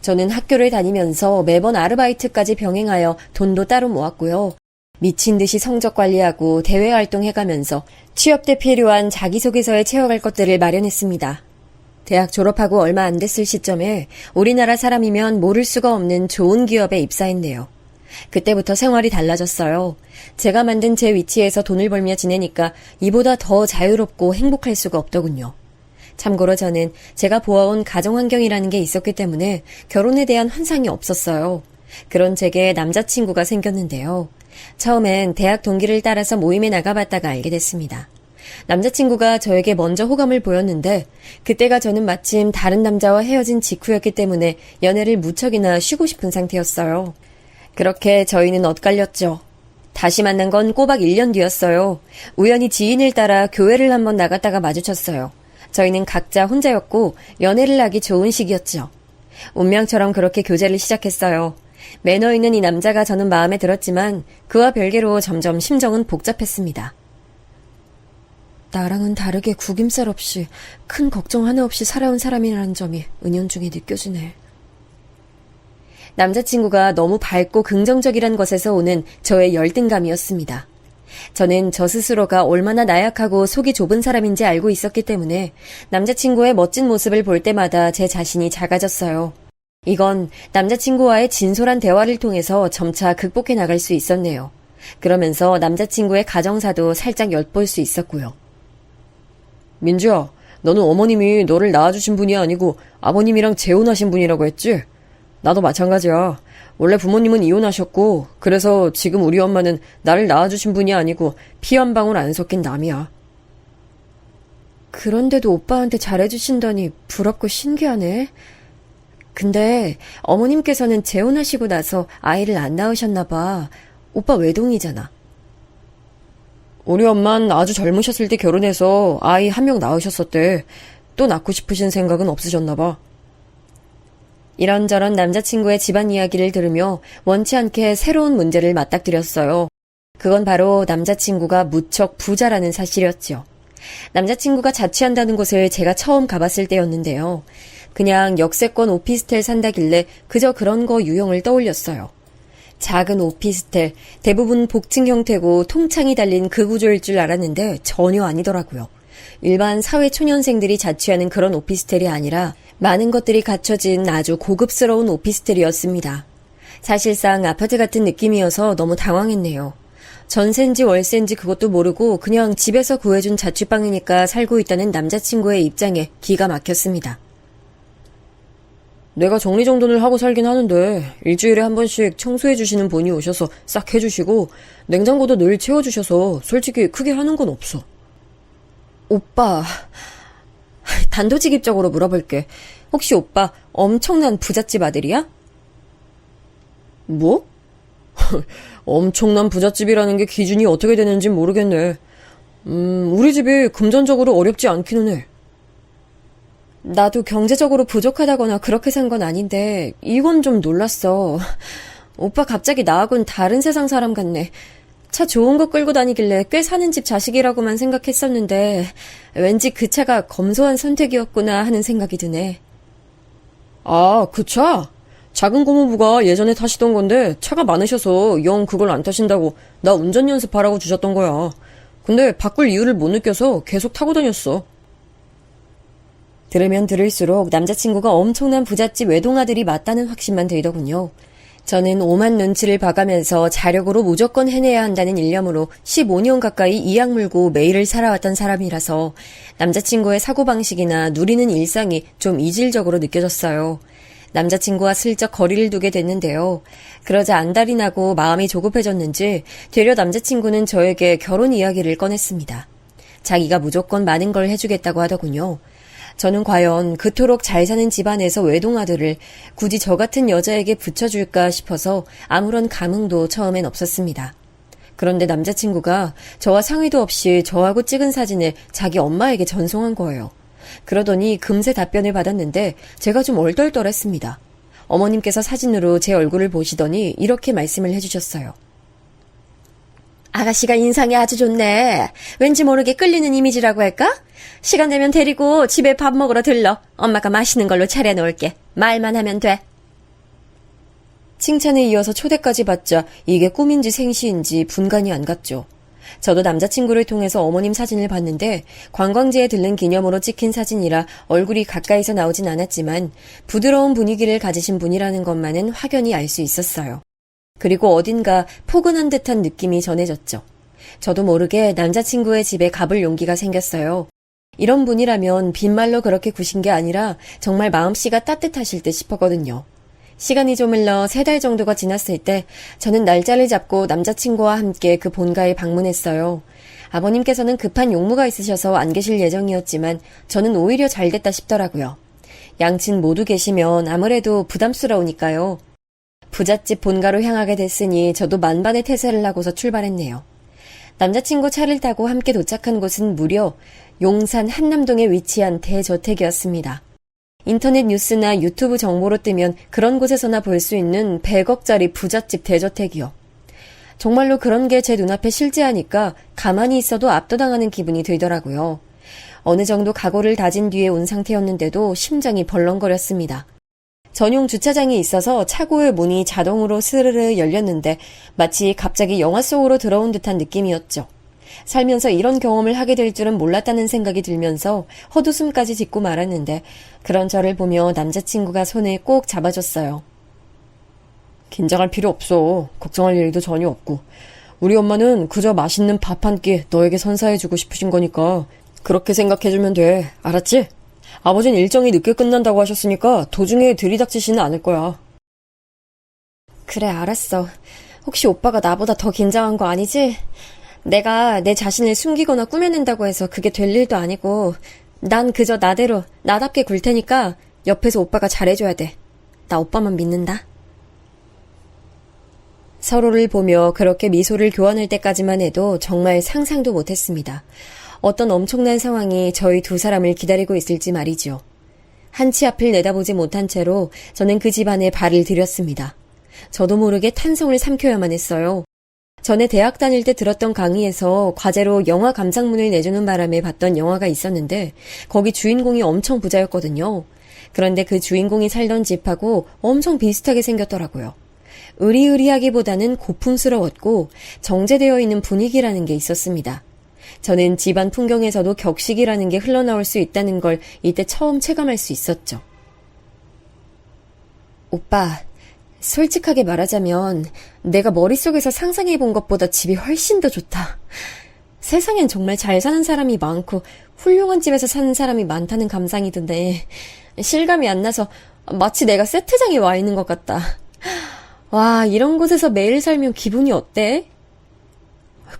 저는 학교를 다니면서 매번 아르바이트까지 병행하여 돈도 따로 모았고요. 미친 듯이 성적 관리하고 대외 활동해가면서 취업 때 필요한 자기소개서에 채워갈 것들을 마련했습니다. 대학 졸업하고 얼마 안 됐을 시점에 우리나라 사람이면 모를 수가 없는 좋은 기업에 입사했네요. 그때부터 생활이 달라졌어요. 제가 만든 제 위치에서 돈을 벌며 지내니까 이보다 더 자유롭고 행복할 수가 없더군요. 참고로 저는 제가 보아온 가정환경이라는 게 있었기 때문에 결혼에 대한 환상이 없었어요. 그런 제게 남자친구가 생겼는데요. 처음엔 대학 동기를 따라서 모임에 나가봤다가 알게 됐습니다. 남자친구가 저에게 먼저 호감을 보였는데 그때가 저는 마침 다른 남자와 헤어진 직후였기 때문에 연애를 무척이나 쉬고 싶은 상태였어요. 그렇게 저희는 엇갈렸죠. 다시 만난 건 꼬박 1년 뒤였어요. 우연히 지인을 따라 교회를 한번 나갔다가 마주쳤어요. 저희는 각자 혼자였고 연애를 하기 좋은 시기였죠. 운명처럼 그렇게 교제를 시작했어요. 매너 있는 이 남자가 저는 마음에 들었지만 그와 별개로 점점 심정은 복잡했습니다. 나랑은 다르게 구김살 없이 큰 걱정 하나 없이 살아온 사람이라는 점이 은연중에 느껴지네. 남자친구가 너무 밝고 긍정적이란 것에서 오는 저의 열등감이었습니다. 저는 저 스스로가 얼마나 나약하고 속이 좁은 사람인지 알고 있었기 때문에 남자친구의 멋진 모습을 볼 때마다 제 자신이 작아졌어요. 이건 남자친구와의 진솔한 대화를 통해서 점차 극복해 나갈 수 있었네요. 그러면서 남자친구의 가정사도 살짝 엿볼 수 있었고요. 민주야, 너는 어머님이 너를 낳아주신 분이 아니고 아버님이랑 재혼하신 분이라고 했지? 나도 마찬가지야. 원래 부모님은 이혼하셨고 그래서 지금 우리 엄마는 나를 낳아주신 분이 아니고 피 한 방울 안 섞인 남이야. 그런데도 오빠한테 잘해주신다니 부럽고 신기하네. 근데 어머님께서는 재혼하시고 나서 아이를 안 낳으셨나 봐. 오빠 외동이잖아. 우리 엄만 아주 젊으셨을 때 결혼해서 아이 한 명 낳으셨었대. 또 낳고 싶으신 생각은 없으셨나 봐. 이런저런 남자친구의 집안 이야기를 들으며 원치 않게 새로운 문제를 맞닥뜨렸어요. 그건 바로 남자친구가 무척 부자라는 사실이었죠. 남자친구가 자취한다는 곳을 제가 처음 가봤을 때였는데요. 그냥 역세권 오피스텔 산다길래 그저 그런 거 유형을 떠올렸어요. 작은 오피스텔, 대부분 복층 형태고 통창이 달린 그 구조일 줄 알았는데 전혀 아니더라고요. 일반 사회 초년생들이 자취하는 그런 오피스텔이 아니라 많은 것들이 갖춰진 아주 고급스러운 오피스텔이었습니다. 사실상 아파트 같은 느낌이어서 너무 당황했네요. 전세인지 월세인지 그것도 모르고 그냥 집에서 구해준 자취방이니까 살고 있다는 남자친구의 입장에 기가 막혔습니다. 내가 정리정돈을 하고 살긴 하는데 일주일에 한 번씩 청소해주시는 분이 오셔서 싹 해주시고 냉장고도 늘 채워주셔서 솔직히 크게 하는 건 없어. 오빠, 단도직입적으로 물어볼게. 혹시 오빠 엄청난 부잣집 아들이야? 뭐? 엄청난 부잣집이라는 게 기준이 어떻게 되는지 모르겠네. 우리 집이 금전적으로 어렵지 않기는 해. 나도 경제적으로 부족하다거나 그렇게 산 건 아닌데 이건 좀 놀랐어. 오빠 갑자기 나하고는 다른 세상 사람 같네. 차 좋은 거 끌고 다니길래 꽤 사는 집 자식이라고만 생각했었는데 왠지 그 차가 검소한 선택이었구나 하는 생각이 드네. 아, 그 차? 작은 고모부가 예전에 타시던 건데 차가 많으셔서 영 그걸 안 타신다고 나 운전 연습하라고 주셨던 거야. 근데 바꿀 이유를 못 느껴서 계속 타고 다녔어. 들으면 들을수록 남자친구가 엄청난 부잣집 외동아들이 맞다는 확신만 들더군요. 저는 오만 눈치를 봐가면서 자력으로 무조건 해내야 한다는 일념으로 15년 가까이 이악 물고 매일을 살아왔던 사람이라서 남자친구의 사고방식이나 누리는 일상이 좀 이질적으로 느껴졌어요. 남자친구와 슬쩍 거리를 두게 됐는데요. 그러자 안달이 나고 마음이 조급해졌는지 되려 남자친구는 저에게 결혼 이야기를 꺼냈습니다. 자기가 무조건 많은 걸 해주겠다고 하더군요. 저는 과연 그토록 잘 사는 집안에서 외동아들을 굳이 저 같은 여자에게 붙여줄까 싶어서 아무런 감흥도 처음엔 없었습니다. 그런데 남자친구가 저와 상의도 없이 저하고 찍은 사진을 자기 엄마에게 전송한 거예요. 그러더니 금세 답변을 받았는데 제가 좀 얼떨떨했습니다. 어머님께서 사진으로 제 얼굴을 보시더니 이렇게 말씀을 해주셨어요. 아가씨가 인상이 아주 좋네. 왠지 모르게 끌리는 이미지라고 할까? 시간 되면 데리고 집에 밥 먹으러 들러. 엄마가 맛있는 걸로 차려놓을게. 말만 하면 돼. 칭찬에 이어서 초대까지 받자 이게 꿈인지 생시인지 분간이 안 갔죠. 저도 남자친구를 통해서 어머님 사진을 봤는데 관광지에 들른 기념으로 찍힌 사진이라 얼굴이 가까이서 나오진 않았지만 부드러운 분위기를 가지신 분이라는 것만은 확연히 알 수 있었어요. 그리고 어딘가 포근한 듯한 느낌이 전해졌죠. 저도 모르게 남자친구의 집에 가볼 용기가 생겼어요. 이런 분이라면 빈말로 그렇게 구신 게 아니라 정말 마음씨가 따뜻하실 듯 싶었거든요. 시간이 좀 흘러 3달 정도가 지났을 때 저는 날짜를 잡고 남자친구와 함께 그 본가에 방문했어요. 아버님께서는 급한 용무가 있으셔서 안 계실 예정이었지만 저는 오히려 잘 됐다 싶더라고요. 양친 모두 계시면 아무래도 부담스러우니까요. 부잣집 본가로 향하게 됐으니 저도 만반의 태세를 하고서 출발했네요. 남자친구 차를 타고 함께 도착한 곳은 무려 용산 한남동에 위치한 대저택이었습니다. 인터넷 뉴스나 유튜브 정보로 뜨면 그런 곳에서나 볼 수 있는 100억짜리 부잣집 대저택이요. 정말로 그런 게 제 눈앞에 실제하니까 가만히 있어도 압도당하는 기분이 들더라고요. 어느 정도 각오를 다진 뒤에 온 상태였는데도 심장이 벌렁거렸습니다. 전용 주차장이 있어서 차고의 문이 자동으로 스르르 열렸는데 마치 갑자기 영화 속으로 들어온 듯한 느낌이었죠. 살면서 이런 경험을 하게 될 줄은 몰랐다는 생각이 들면서 헛웃음까지 짓고 말았는데 그런 저를 보며 남자친구가 손을 꼭 잡아줬어요. 긴장할 필요 없어. 걱정할 일도 전혀 없고. 우리 엄마는 그저 맛있는 밥 한 끼 너에게 선사해주고 싶으신 거니까 그렇게 생각해주면 돼. 알았지? 아버진 일정이 늦게 끝난다고 하셨으니까 도중에 들이닥치지는 않을 거야. 그래, 알았어. 혹시 오빠가 나보다 더 긴장한 거 아니지? 내가 내 자신을 숨기거나 꾸며낸다고 해서 그게 될 일도 아니고 난 그저 나대로 나답게 굴 테니까 옆에서 오빠가 잘해줘야 돼. 나 오빠만 믿는다. 서로를 보며 그렇게 미소를 교환할 때까지만 해도 정말 상상도 못했습니다. 어떤 엄청난 상황이 저희 두 사람을 기다리고 있을지 말이죠. 한치 앞을 내다보지 못한 채로 저는 그 집안에 발을 들였습니다. 저도 모르게 탄성을 삼켜야만 했어요. 전에 대학 다닐 때 들었던 강의에서 과제로 영화 감상문을 내주는 바람에 봤던 영화가 있었는데 거기 주인공이 엄청 부자였거든요. 그런데 그 주인공이 살던 집하고 엄청 비슷하게 생겼더라고요. 의리의리하기보다는 고풍스러웠고 정제되어 있는 분위기라는 게 있었습니다. 저는 집안 풍경에서도 격식이라는 게 흘러나올 수 있다는 걸 이때 처음 체감할 수 있었죠. 오빠, 솔직하게 말하자면 내가 머릿속에서 상상해본 것보다 집이 훨씬 더 좋다. 세상엔 정말 잘 사는 사람이 많고 훌륭한 집에서 사는 사람이 많다는 감상이 드네. 실감이 안 나서 마치 내가 세트장에 와 있는 것 같다. 와, 이런 곳에서 매일 살면 기분이 어때?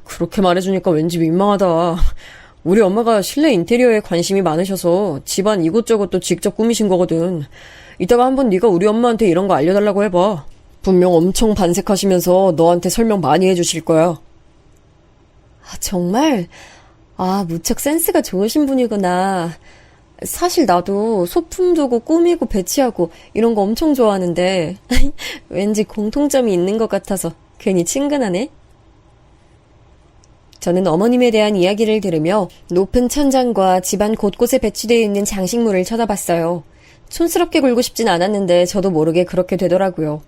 그렇게 말해주니까 왠지 민망하다. 우리 엄마가 실내 인테리어에 관심이 많으셔서 집안 이곳저곳도 직접 꾸미신 거거든. 이따가 한번 네가 우리 엄마한테 이런 거 알려달라고 해봐. 분명 엄청 반색하시면서 너한테 설명 많이 해주실 거야. 아, 정말? 아, 무척 센스가 좋으신 분이구나. 사실 나도 소품 두고 꾸미고 배치하고 이런 거 엄청 좋아하는데 왠지 공통점이 있는 것 같아서 괜히 친근하네. 저는 어머님에 대한 이야기를 들으며 높은 천장과 집안 곳곳에 배치되어 있는 장식물을 쳐다봤어요. 촌스럽게 굴고 싶진 않았는데 저도 모르게 그렇게 되더라고요.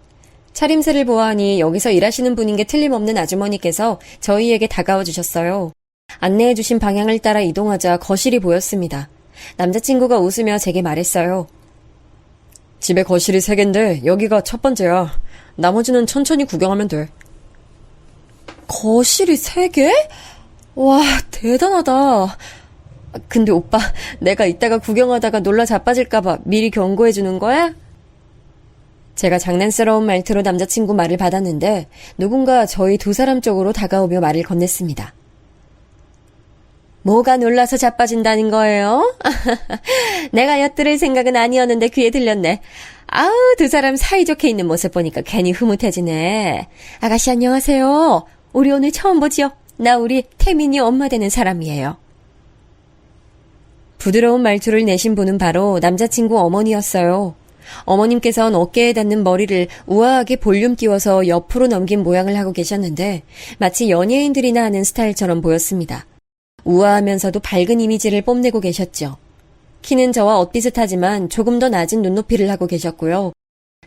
차림새를 보아하니 여기서 일하시는 분인 게 틀림없는 아주머니께서 저희에게 다가와 주셨어요. 안내해 주신 방향을 따라 이동하자 거실이 보였습니다. 남자친구가 웃으며 제게 말했어요. 집에 거실이 3개인데 여기가 첫 번째야. 나머지는 천천히 구경하면 돼. 거실이 3개? 와, 대단하다. 근데 오빠, 내가 이따가 구경하다가 놀라 자빠질까봐 미리 경고해 주는 거야? 제가 장난스러운 말투로 남자친구 말을 받았는데 누군가 저희 두 사람 쪽으로 다가오며 말을 건넸습니다. 뭐가 놀라서 자빠진다는 거예요? 내가 엿들을 생각은 아니었는데 귀에 들렸네. 아우, 두 사람 사이좋게 있는 모습 보니까 괜히 흐뭇해지네. 아가씨 안녕하세요. 우리 오늘 처음 보지요? 나 우리 태민이 엄마 되는 사람이에요. 부드러운 말투를 내신 분은 바로 남자친구 어머니였어요. 어머님께서는 어깨에 닿는 머리를 우아하게 볼륨 띄워서 옆으로 넘긴 모양을 하고 계셨는데 마치 연예인들이나 하는 스타일처럼 보였습니다. 우아하면서도 밝은 이미지를 뽐내고 계셨죠. 키는 저와 엇비슷하지만 조금 더 낮은 눈높이를 하고 계셨고요.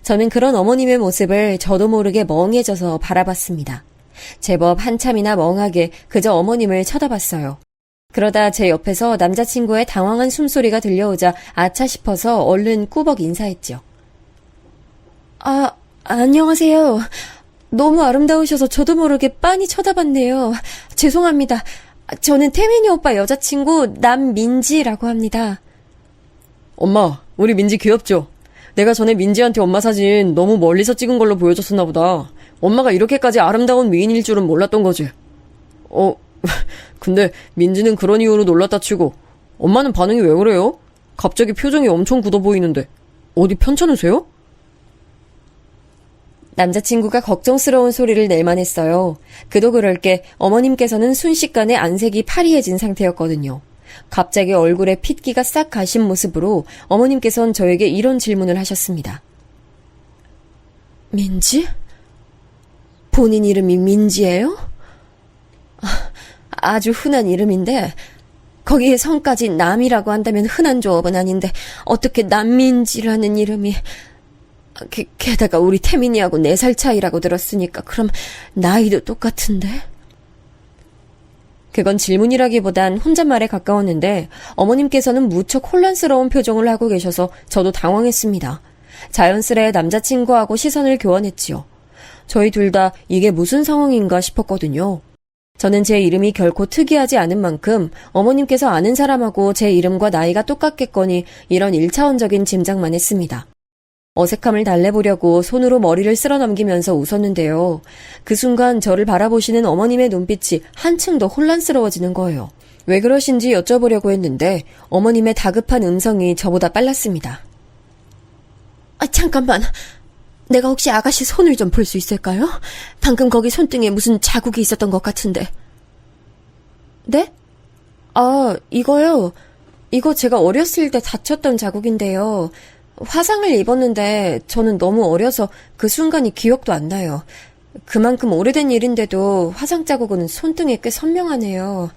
저는 그런 어머님의 모습을 저도 모르게 멍해져서 바라봤습니다. 제법 한참이나 멍하게 그저 어머님을 쳐다봤어요. 그러다 제 옆에서 남자친구의 당황한 숨소리가 들려오자 아차 싶어서 얼른 꾸벅 인사했죠. 아, 안녕하세요. 너무 아름다우셔서 저도 모르게 빤히 쳐다봤네요. 죄송합니다. 저는 태민이 오빠 여자친구 남민지라고 합니다. 엄마, 우리 민지 귀엽죠? 내가 전에 민지한테 엄마 사진 너무 멀리서 찍은 걸로 보여줬었나 보다. 엄마가 이렇게까지 아름다운 미인일 줄은 몰랐던 거지. 근데 민지는 그런 이유로 놀랐다 치고 엄마는 반응이 왜 그래요? 갑자기 표정이 엄청 굳어 보이는데 어디 편찮으세요? 남자친구가 걱정스러운 소리를 낼만 했어요. 그도 그럴 게 어머님께서는 순식간에 안색이 파리해진 상태였거든요. 갑자기 얼굴에 핏기가 싹 가신 모습으로 어머님께서는 저에게 이런 질문을 하셨습니다. 민지? 본인 이름이 민지예요? 아주 흔한 이름인데 거기에 성까지 남이라고 한다면 흔한 조업은 아닌데 어떻게 남민지라는 이름이... 게다가 우리 태민이하고 4살 차이라고 들었으니까 그럼 나이도 똑같은데? 그건 질문이라기보단 혼잣말에 가까웠는데 어머님께서는 무척 혼란스러운 표정을 하고 계셔서 저도 당황했습니다. 자연스레 남자친구하고 시선을 교환했지요. 저희 둘 다 이게 무슨 상황인가 싶었거든요. 저는 제 이름이 결코 특이하지 않은 만큼 어머님께서 아는 사람하고 제 이름과 나이가 똑같겠거니 이런 1차원적인 짐작만 했습니다. 어색함을 달래보려고 손으로 머리를 쓸어 넘기면서 웃었는데요. 그 순간 저를 바라보시는 어머님의 눈빛이 한층 더 혼란스러워지는 거예요. 왜 그러신지 여쭤보려고 했는데 어머님의 다급한 음성이 저보다 빨랐습니다. 잠깐만. 내가 혹시 아가씨 손을 좀 볼 수 있을까요? 방금 거기 손등에 무슨 자국이 있었던 것 같은데. 네? 이거요. 이거 제가 어렸을 때 다쳤던 자국인데요. 화상을 입었는데 저는 너무 어려서 그 순간이 기억도 안 나요. 그만큼 오래된 일인데도 화상 자국은 손등에 꽤 선명하네요.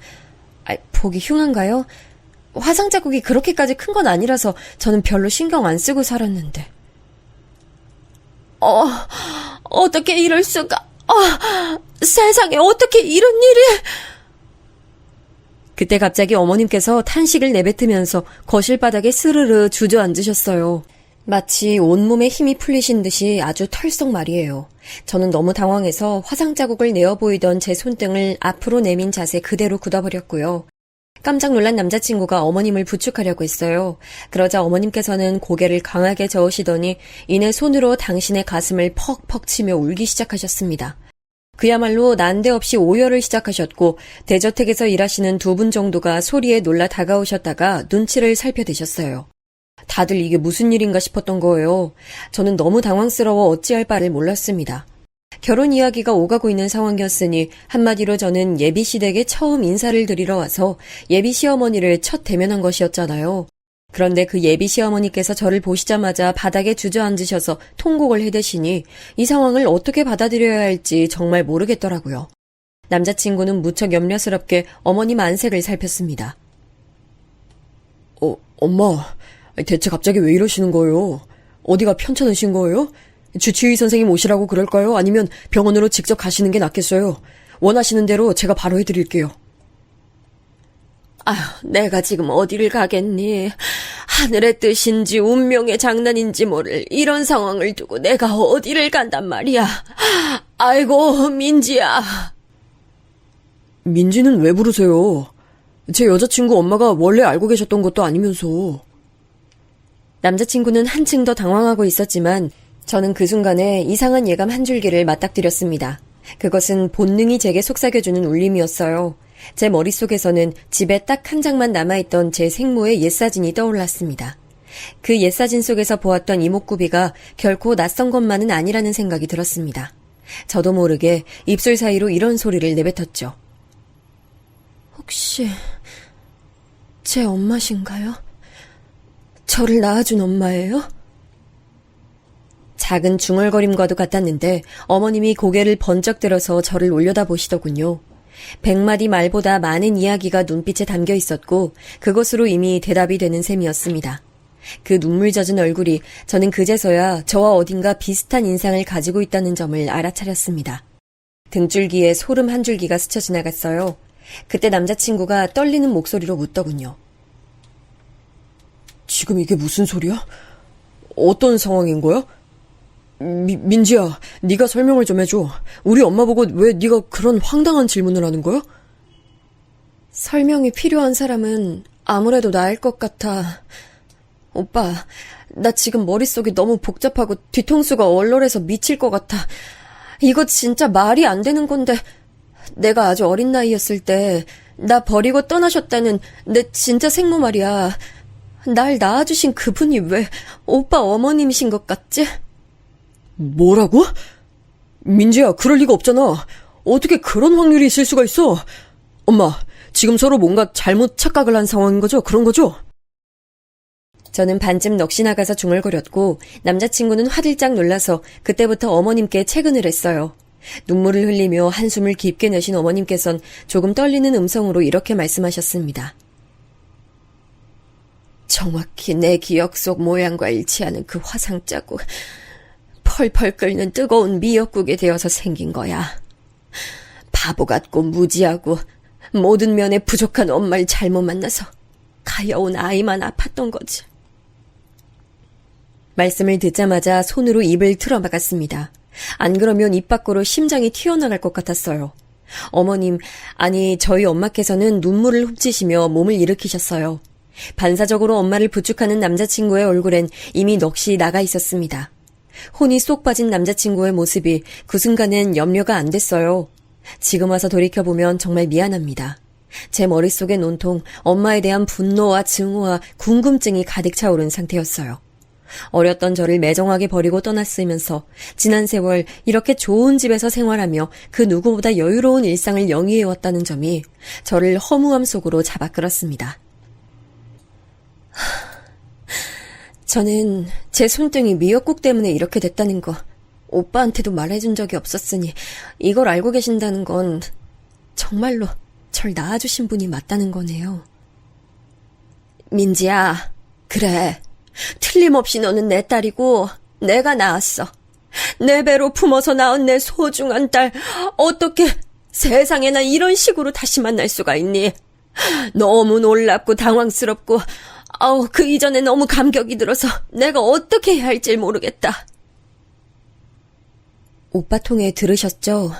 보기 흉한가요? 화상 자국이 그렇게까지 큰 건 아니라서 저는 별로 신경 안 쓰고 살았는데. 어떻게 이럴 수가. 세상에 어떻게 이런 일이. 그때 갑자기 어머님께서 탄식을 내뱉으면서 거실 바닥에 스르르 주저앉으셨어요. 마치 온몸에 힘이 풀리신 듯이 아주 털썩 말이에요. 저는 너무 당황해서 화상 자국을 내어 보이던 제 손등을 앞으로 내민 자세 그대로 굳어버렸고요. 깜짝 놀란 남자친구가 어머님을 부축하려고 했어요. 그러자 어머님께서는 고개를 강하게 저으시더니 이내 손으로 당신의 가슴을 퍽퍽 치며 울기 시작하셨습니다. 그야말로 난데없이 오열을 시작하셨고 대저택에서 일하시는 두 분 정도가 소리에 놀라 다가오셨다가 눈치를 살펴대셨어요. 다들 이게 무슨 일인가 싶었던 거예요. 저는 너무 당황스러워 어찌할 바를 몰랐습니다. 결혼 이야기가 오가고 있는 상황이었으니 한마디로 저는 예비시댁에 처음 인사를 드리러 와서 예비시어머니를 첫 대면한 것이었잖아요. 그런데 그 예비시어머니께서 저를 보시자마자 바닥에 주저앉으셔서 통곡을 해대시니 이 상황을 어떻게 받아들여야 할지 정말 모르겠더라고요. 남자친구는 무척 염려스럽게 어머님 안색을 살폈습니다. 엄마, 대체 갑자기 왜 이러시는 거예요? 어디가 편찮으신 거예요? 주치의 선생님 오시라고 그럴까요? 아니면 병원으로 직접 가시는 게 낫겠어요? 원하시는 대로 제가 바로 해드릴게요. 내가 지금 어디를 가겠니? 하늘의 뜻인지 운명의 장난인지 모를 이런 상황을 두고 내가 어디를 간단 말이야. 아이고, 민지야. 민지는 왜 부르세요? 제 여자친구 엄마가 원래 알고 계셨던 것도 아니면서. 남자친구는 한층 더 당황하고 있었지만 저는 그 순간에 이상한 예감 한 줄기를 맞닥뜨렸습니다. 그것은 본능이 제게 속삭여주는 울림이었어요. 제 머릿속에서는 집에 딱 한 장만 남아있던 제 생모의 옛사진이 떠올랐습니다. 그 옛사진 속에서 보았던 이목구비가 결코 낯선 것만은 아니라는 생각이 들었습니다. 저도 모르게 입술 사이로 이런 소리를 내뱉었죠. 혹시 제 엄마신가요? 저를 낳아준 엄마예요? 작은 중얼거림과도 같았는데 어머님이 고개를 번쩍 들어서 저를 올려다보시더군요. 100마디 말보다 많은 이야기가 눈빛에 담겨 있었고 그것으로 이미 대답이 되는 셈이었습니다. 그 눈물 젖은 얼굴이 저는 그제서야 저와 어딘가 비슷한 인상을 가지고 있다는 점을 알아차렸습니다. 등줄기에 소름 한 줄기가 스쳐 지나갔어요. 그때 남자친구가 떨리는 목소리로 묻더군요. 지금 이게 무슨 소리야? 어떤 상황인 거야? 민지야, 네가 설명을 좀 해줘. 우리 엄마 보고 왜 네가 그런 황당한 질문을 하는 거야? 설명이 필요한 사람은 아무래도 나일 것 같아. 오빠, 나 지금 머릿속이 너무 복잡하고 뒤통수가 얼얼해서 미칠 것 같아. 이거 진짜 말이 안 되는 건데 내가 아주 어린 나이였을 때 나 버리고 떠나셨다는 내 진짜 생모 말이야. 날 낳아주신 그분이 왜 오빠 어머님이신 것 같지? 뭐라고? 민지야, 그럴 리가 없잖아. 어떻게 그런 확률이 있을 수가 있어? 엄마, 지금 서로 뭔가 잘못 착각을 한 상황인 거죠? 그런 거죠? 저는 반쯤 넋이 나가서 중얼거렸고 남자친구는 화들짝 놀라서 그때부터 어머님께 채근을 했어요. 눈물을 흘리며 한숨을 깊게 내신 어머님께선 조금 떨리는 음성으로 이렇게 말씀하셨습니다. 정확히 내 기억 속 모양과 일치하는 그 화상 자국, 펄펄 끓는 뜨거운 미역국에 되어서 생긴 거야. 바보 같고 무지하고 모든 면에 부족한 엄마를 잘못 만나서 가여운 아이만 아팠던 거지. 말씀을 듣자마자 손으로 입을 틀어막았습니다. 안 그러면 입 밖으로 심장이 튀어나갈 것 같았어요. 어머님, 아니 저희 엄마께서는 눈물을 훔치시며 몸을 일으키셨어요. 반사적으로 엄마를 부축하는 남자친구의 얼굴엔 이미 넋이 나가 있었습니다. 혼이 쏙 빠진 남자친구의 모습이 그 순간엔 염려가 안 됐어요. 지금 와서 돌이켜보면 정말 미안합니다. 제 머릿속엔 온통 엄마에 대한 분노와 증오와 궁금증이 가득 차오른 상태였어요. 어렸던 저를 매정하게 버리고 떠났으면서 지난 세월 이렇게 좋은 집에서 생활하며 그 누구보다 여유로운 일상을 영위해왔다는 점이 저를 허무함 속으로 잡아 끌었습니다. 저는 제 손등이 미역국 때문에 이렇게 됐다는 거 오빠한테도 말해준 적이 없었으니 이걸 알고 계신다는 건 정말로 절 낳아주신 분이 맞다는 거네요. 민지야, 그래. 틀림없이 너는 내 딸이고 내가 낳았어. 내 배로 품어서 낳은 내 소중한 딸, 어떻게 세상에 나 이런 식으로 다시 만날 수가 있니? 너무 놀랍고 당황스럽고 그 이전에 너무 감격이 들어서 내가 어떻게 해야 할지 모르겠다. 오빠 통해 들으셨죠?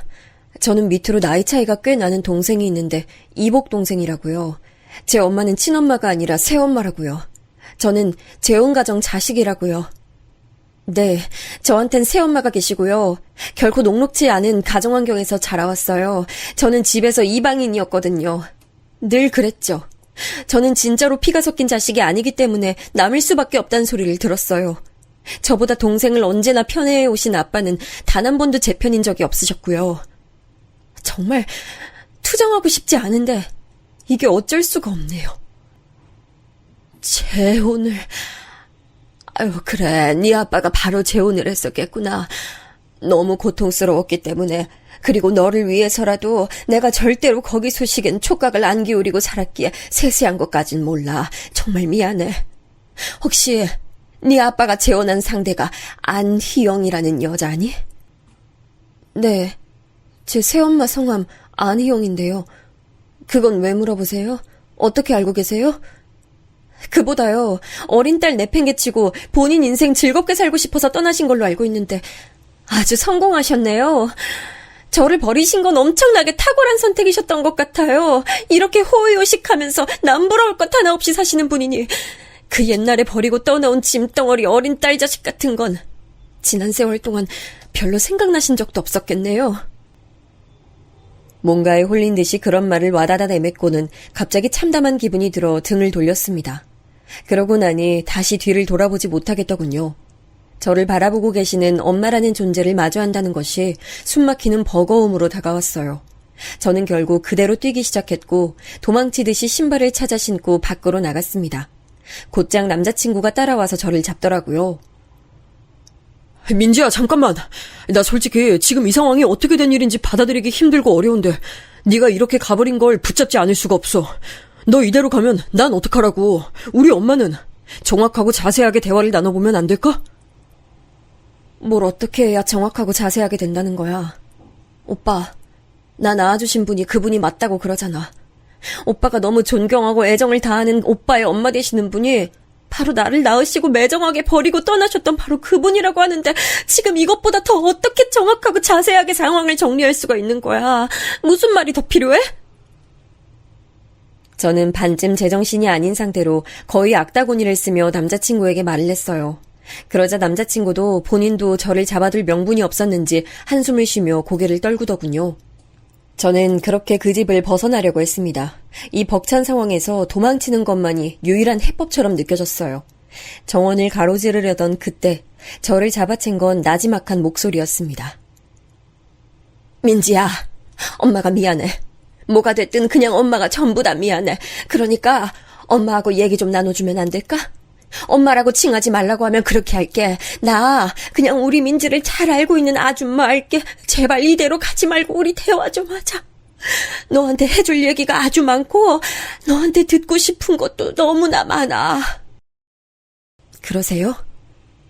저는 밑으로 나이 차이가 꽤 나는 동생이 있는데 이복 동생이라고요. 제 엄마는 친엄마가 아니라 새엄마라고요. 저는 재혼가정 자식이라고요. 네, 저한텐 새엄마가 계시고요. 결코 녹록지 않은 가정환경에서 자라왔어요. 저는 집에서 이방인이었거든요. 늘 그랬죠. 저는 진짜로 피가 섞인 자식이 아니기 때문에 남일 수밖에 없다는 소리를 들었어요. 저보다 동생을 언제나 편애해 오신 아빠는 단 한 번도 제 편인 적이 없으셨고요. 정말 투정하고 싶지 않은데 이게 어쩔 수가 없네요. 재혼을... 그래, 네 아빠가 바로 재혼을 했었겠구나. 너무 고통스러웠기 때문에, 그리고 너를 위해서라도 내가 절대로 거기 소식엔 촉각을 안 기울이고 살았기에 세세한 것까진 몰라. 정말 미안해. 혹시 네 아빠가 재혼한 상대가 안희영이라는 여자니? 네, 제 새엄마 성함 안희영인데요. 그건 왜 물어보세요? 어떻게 알고 계세요? 그보다요, 어린 딸 내팽개치고 본인 인생 즐겁게 살고 싶어서 떠나신 걸로 알고 있는데 아주 성공하셨네요. 저를 버리신 건 엄청나게 탁월한 선택이셨던 것 같아요. 이렇게 호의호식하면서 남부러울 것 하나 없이 사시는 분이니 그 옛날에 버리고 떠나온 짐덩어리 어린 딸 자식 같은 건 지난 세월 동안 별로 생각나신 적도 없었겠네요. 뭔가에 홀린 듯이 그런 말을 와다다 내뱉고는 갑자기 참담한 기분이 들어 등을 돌렸습니다. 그러고 나니 다시 뒤를 돌아보지 못하겠더군요. 저를 바라보고 계시는 엄마라는 존재를 마주한다는 것이 숨막히는 버거움으로 다가왔어요. 저는 결국 그대로 뛰기 시작했고 도망치듯이 신발을 찾아 신고 밖으로 나갔습니다. 곧장 남자친구가 따라와서 저를 잡더라고요. 민지야, 잠깐만. 나 솔직히 지금 이 상황이 어떻게 된 일인지 받아들이기 힘들고 어려운데 네가 이렇게 가버린 걸 붙잡지 않을 수가 없어. 너 이대로 가면 난 어떡하라고. 우리 엄마는 정확하고 자세하게 대화를 나눠보면 안 될까? 뭘 어떻게 해야 정확하고 자세하게 된다는 거야. 오빠, 나 낳아주신 분이 그분이 맞다고 그러잖아. 오빠가 너무 존경하고 애정을 다하는 오빠의 엄마 되시는 분이 바로 나를 낳으시고 매정하게 버리고 떠나셨던 바로 그분이라고 하는데 지금 이것보다 더 어떻게 정확하고 자세하게 상황을 정리할 수가 있는 거야. 무슨 말이 더 필요해? 저는 반쯤 제정신이 아닌 상태로 거의 악다구니를 쓰며 남자친구에게 말을 했어요. 그러자 남자친구도 본인도 저를 잡아둘 명분이 없었는지 한숨을 쉬며 고개를 떨구더군요. 저는 그렇게 그 집을 벗어나려고 했습니다. 이 벅찬 상황에서 도망치는 것만이 유일한 해법처럼 느껴졌어요. 정원을 가로지르려던 그때 저를 잡아챈 건 나지막한 목소리였습니다. 민지야, 엄마가 미안해. 뭐가 됐든 그냥 엄마가 전부 다 미안해. 그러니까 엄마하고 얘기 좀 나눠주면 안 될까? 엄마라고 칭하지 말라고 하면 그렇게 할게. 나 그냥 우리 민지를 잘 알고 있는 아줌마 할게. 제발 이대로 가지 말고 우리 대화 좀 하자. 너한테 해줄 얘기가 아주 많고 너한테 듣고 싶은 것도 너무나 많아. 그러세요?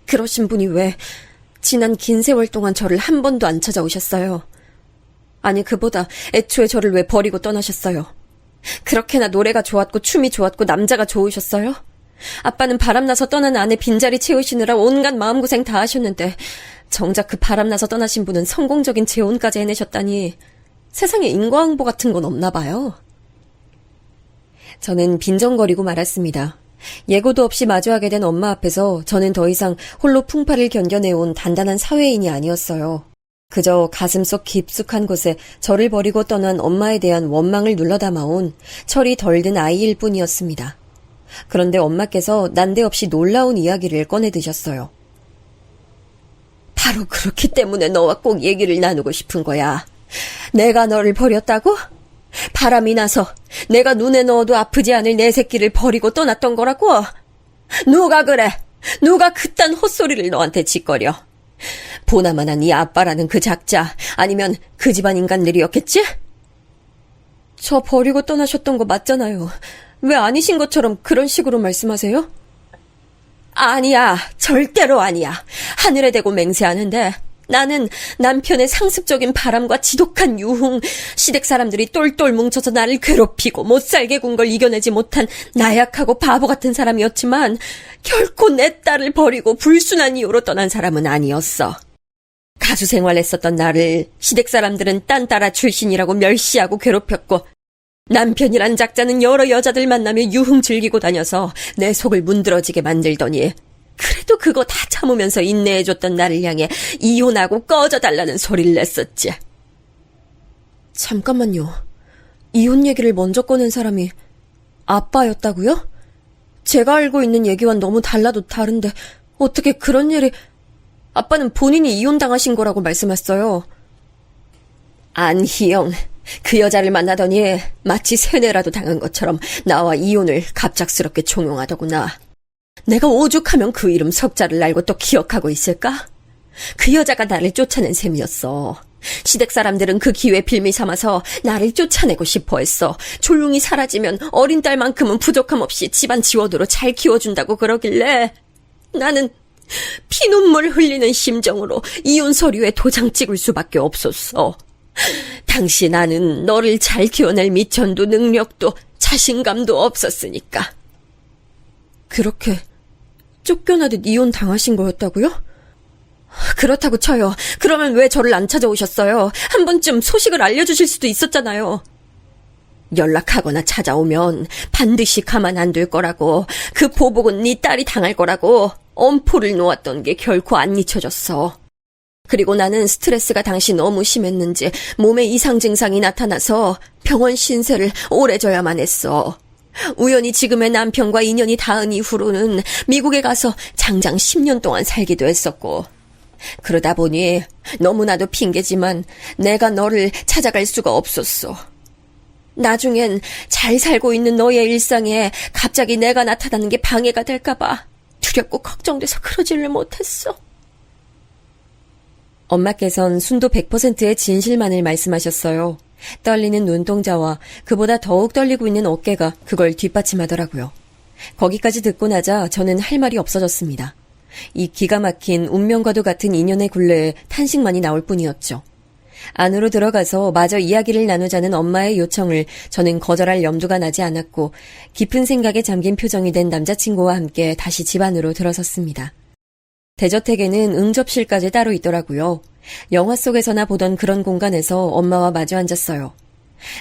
그러신 분이 왜 지난 긴 세월 동안 저를 한 번도 안 찾아오셨어요? 아니, 그보다 애초에 저를 왜 버리고 떠나셨어요? 그렇게나 노래가 좋았고 춤이 좋았고 남자가 좋으셨어요? 아빠는 바람나서 떠난 아내 빈자리 채우시느라 온갖 마음고생 다 하셨는데 정작 그 바람나서 떠나신 분은 성공적인 재혼까지 해내셨다니 세상에 인과응보 같은 건 없나 봐요. 저는 빈정거리고 말았습니다. 예고도 없이 마주하게 된 엄마 앞에서 저는 더 이상 홀로 풍파를 견뎌내온 단단한 사회인이 아니었어요. 그저 가슴속 깊숙한 곳에 저를 버리고 떠난 엄마에 대한 원망을 눌러담아온 철이 덜 든 아이일 뿐이었습니다. 그런데 엄마께서 난데없이 놀라운 이야기를 꺼내드셨어요. 바로 그렇기 때문에 너와 꼭 얘기를 나누고 싶은 거야. 내가 너를 버렸다고? 바람이 나서 내가 눈에 넣어도 아프지 않을 내 새끼를 버리고 떠났던 거라고? 누가 그래? 누가 그딴 헛소리를 너한테 짓거려? 보나마나 네 아빠라는 그 작자 아니면 그 집안 인간들이었겠지? 저 버리고 떠나셨던 거 맞잖아요. 왜 아니신 것처럼 그런 식으로 말씀하세요? 아니야. 절대로 아니야. 하늘에 대고 맹세하는데 나는 남편의 상습적인 바람과 지독한 유흥, 시댁 사람들이 똘똘 뭉쳐서 나를 괴롭히고 못살게 군 걸 이겨내지 못한 나약하고 바보 같은 사람이었지만 결코 내 딸을 버리고 불순한 이유로 떠난 사람은 아니었어. 가수 생활했었던 나를 시댁 사람들은 딴따라 출신이라고 멸시하고 괴롭혔고 남편이란 작자는 여러 여자들 만나며 유흥 즐기고 다녀서 내 속을 문드러지게 만들더니 그래도 그거 다 참으면서 인내해줬던 나를 향해 이혼하고 꺼져달라는 소리를 냈었지. 잠깐만요. 이혼 얘기를 먼저 꺼낸 사람이 아빠였다고요? 제가 알고 있는 얘기와는 너무 달라도 다른데 어떻게 그런 일이... 아빠는 본인이 이혼당하신 거라고 말씀했어요. 안희영, 그 여자를 만나더니 마치 세뇌라도 당한 것처럼 나와 이혼을 갑작스럽게 종용하더구나. 내가 오죽하면 그 이름 석자를 알고 또 기억하고 있을까? 그 여자가 나를 쫓아낸 셈이었어. 시댁 사람들은 그 기회 빌미 삼아서 나를 쫓아내고 싶어 했어. 조용히 사라지면 어린 딸만큼은 부족함 없이 집안 지원으로 잘 키워준다고 그러길래 나는 피눈물 흘리는 심정으로 이혼 서류에 도장 찍을 수밖에 없었어. 당시 나는 너를 잘 키워낼 미천도 능력도 자신감도 없었으니까. 그렇게 쫓겨나듯 이혼 당하신 거였다고요? 그렇다고 쳐요. 그러면 왜 저를 안 찾아오셨어요? 한 번쯤 소식을 알려주실 수도 있었잖아요. 연락하거나 찾아오면 반드시 가만 안 둘 거라고, 그 보복은 네 딸이 당할 거라고 엄포를 놓았던 게 결코 안 잊혀졌어. 그리고 나는 스트레스가 당시 너무 심했는지 몸에 이상 증상이 나타나서 병원 신세를 오래 져야만 했어. 우연히 지금의 남편과 인연이 닿은 이후로는 미국에 가서 장장 10년 동안 살기도 했었고, 그러다 보니 너무나도 핑계지만 내가 너를 찾아갈 수가 없었어. 나중엔 잘 살고 있는 너의 일상에 갑자기 내가 나타나는 게 방해가 될까봐 두렵고 걱정돼서 그러지를 못했어. 엄마께선 순도 100%의 진실만을 말씀하셨어요. 떨리는 눈동자와 그보다 더욱 떨리고 있는 어깨가 그걸 뒷받침하더라고요. 거기까지 듣고 나자 저는 할 말이 없어졌습니다. 이 기가 막힌 운명과도 같은 인연의 굴레에 탄식만이 나올 뿐이었죠. 안으로 들어가서 마저 이야기를 나누자는 엄마의 요청을 저는 거절할 염두가 나지 않았고 깊은 생각에 잠긴 표정이 된 남자친구와 함께 다시 집 안으로 들어섰습니다. 대저택에는 응접실까지 따로 있더라고요. 영화 속에서나 보던 그런 공간에서 엄마와 마주 앉았어요.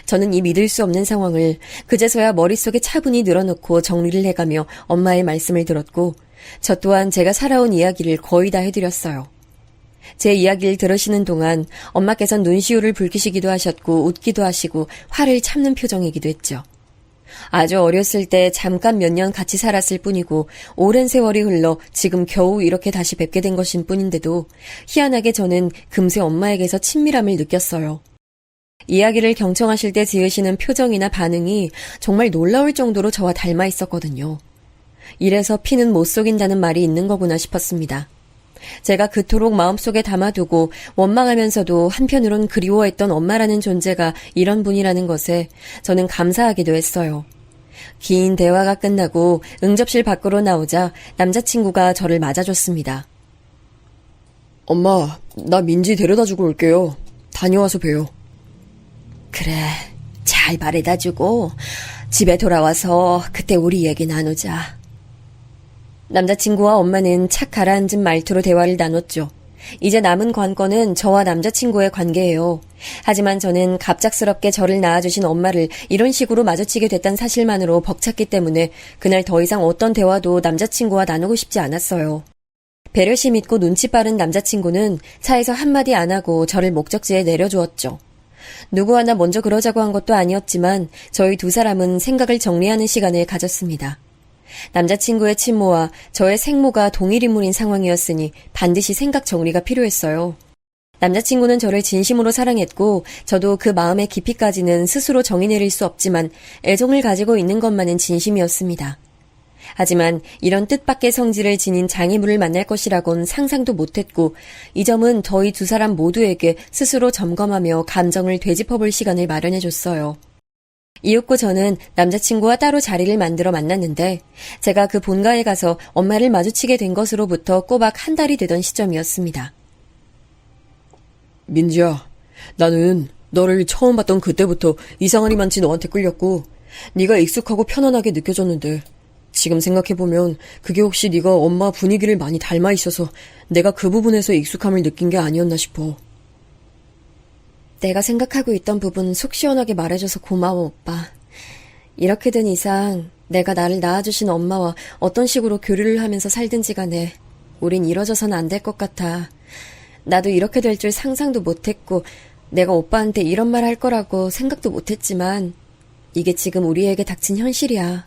저는 이 믿을 수 없는 상황을 그제서야 머릿속에 차분히 늘어놓고 정리를 해가며 엄마의 말씀을 들었고 저 또한 제가 살아온 이야기를 거의 다 해드렸어요. 제 이야기를 들으시는 동안 엄마께선 눈시울을 붉히시기도 하셨고 웃기도 하시고 화를 참는 표정이기도 했죠. 아주 어렸을 때 잠깐 몇 년 같이 살았을 뿐이고 오랜 세월이 흘러 지금 겨우 이렇게 다시 뵙게 된 것인 뿐인데도 희한하게 저는 금세 엄마에게서 친밀함을 느꼈어요. 이야기를 경청하실 때 지으시는 표정이나 반응이 정말 놀라울 정도로 저와 닮아 있었거든요. 이래서 피는 못 속인다는 말이 있는 거구나 싶었습니다. 제가 그토록 마음속에 담아두고 원망하면서도 한편으론 그리워했던 엄마라는 존재가 이런 분이라는 것에 저는 감사하기도 했어요. 긴 대화가 끝나고 응접실 밖으로 나오자 남자친구가 저를 맞아줬습니다. 엄마, 나 민지 데려다주고 올게요. 다녀와서 봬요. 그래, 잘 바래다 주고 집에 돌아와서 그때 우리 얘기 나누자. 남자친구와 엄마는 착 가라앉은 말투로 대화를 나눴죠. 이제 남은 관건은 저와 남자친구의 관계예요. 하지만 저는 갑작스럽게 저를 낳아주신 엄마를 이런 식으로 마주치게 됐다는 사실만으로 벅찼기 때문에 그날 더 이상 어떤 대화도 남자친구와 나누고 싶지 않았어요. 배려심 있고 눈치 빠른 남자친구는 차에서 한마디 안 하고 저를 목적지에 내려주었죠. 누구 하나 먼저 그러자고 한 것도 아니었지만 저희 두 사람은 생각을 정리하는 시간을 가졌습니다. 남자친구의 친모와 저의 생모가 동일 인물인 상황이었으니 반드시 생각 정리가 필요했어요. 남자친구는 저를 진심으로 사랑했고 저도 그 마음의 깊이까지는 스스로 정의 내릴 수 없지만 애정을 가지고 있는 것만은 진심이었습니다. 하지만 이런 뜻밖의 성질을 지닌 장애물을 만날 것이라곤 상상도 못했고 이 점은 저희 두 사람 모두에게 스스로 점검하며 감정을 되짚어볼 시간을 마련해줬어요. 이윽고 저는 남자친구와 따로 자리를 만들어 만났는데 제가 그 본가에 가서 엄마를 마주치게 된 것으로부터 꼬박 한 달이 되던 시점이었습니다. 민지야, 나는 너를 처음 봤던 그때부터 이상하리 많지 너한테 끌렸고 네가 익숙하고 편안하게 느껴졌는데 지금 생각해보면 그게 혹시 네가 엄마 분위기를 많이 닮아 있어서 내가 그 부분에서 익숙함을 느낀 게 아니었나 싶어. 내가 생각하고 있던 부분 속 시원하게 말해줘서 고마워, 오빠. 이렇게 된 이상 내가 나를 낳아주신 엄마와 어떤 식으로 교류를 하면서 살든지 간에 우린 이뤄져서는 안 될 것 같아. 나도 이렇게 될 줄 상상도 못했고 내가 오빠한테 이런 말 할 거라고 생각도 못했지만 이게 지금 우리에게 닥친 현실이야.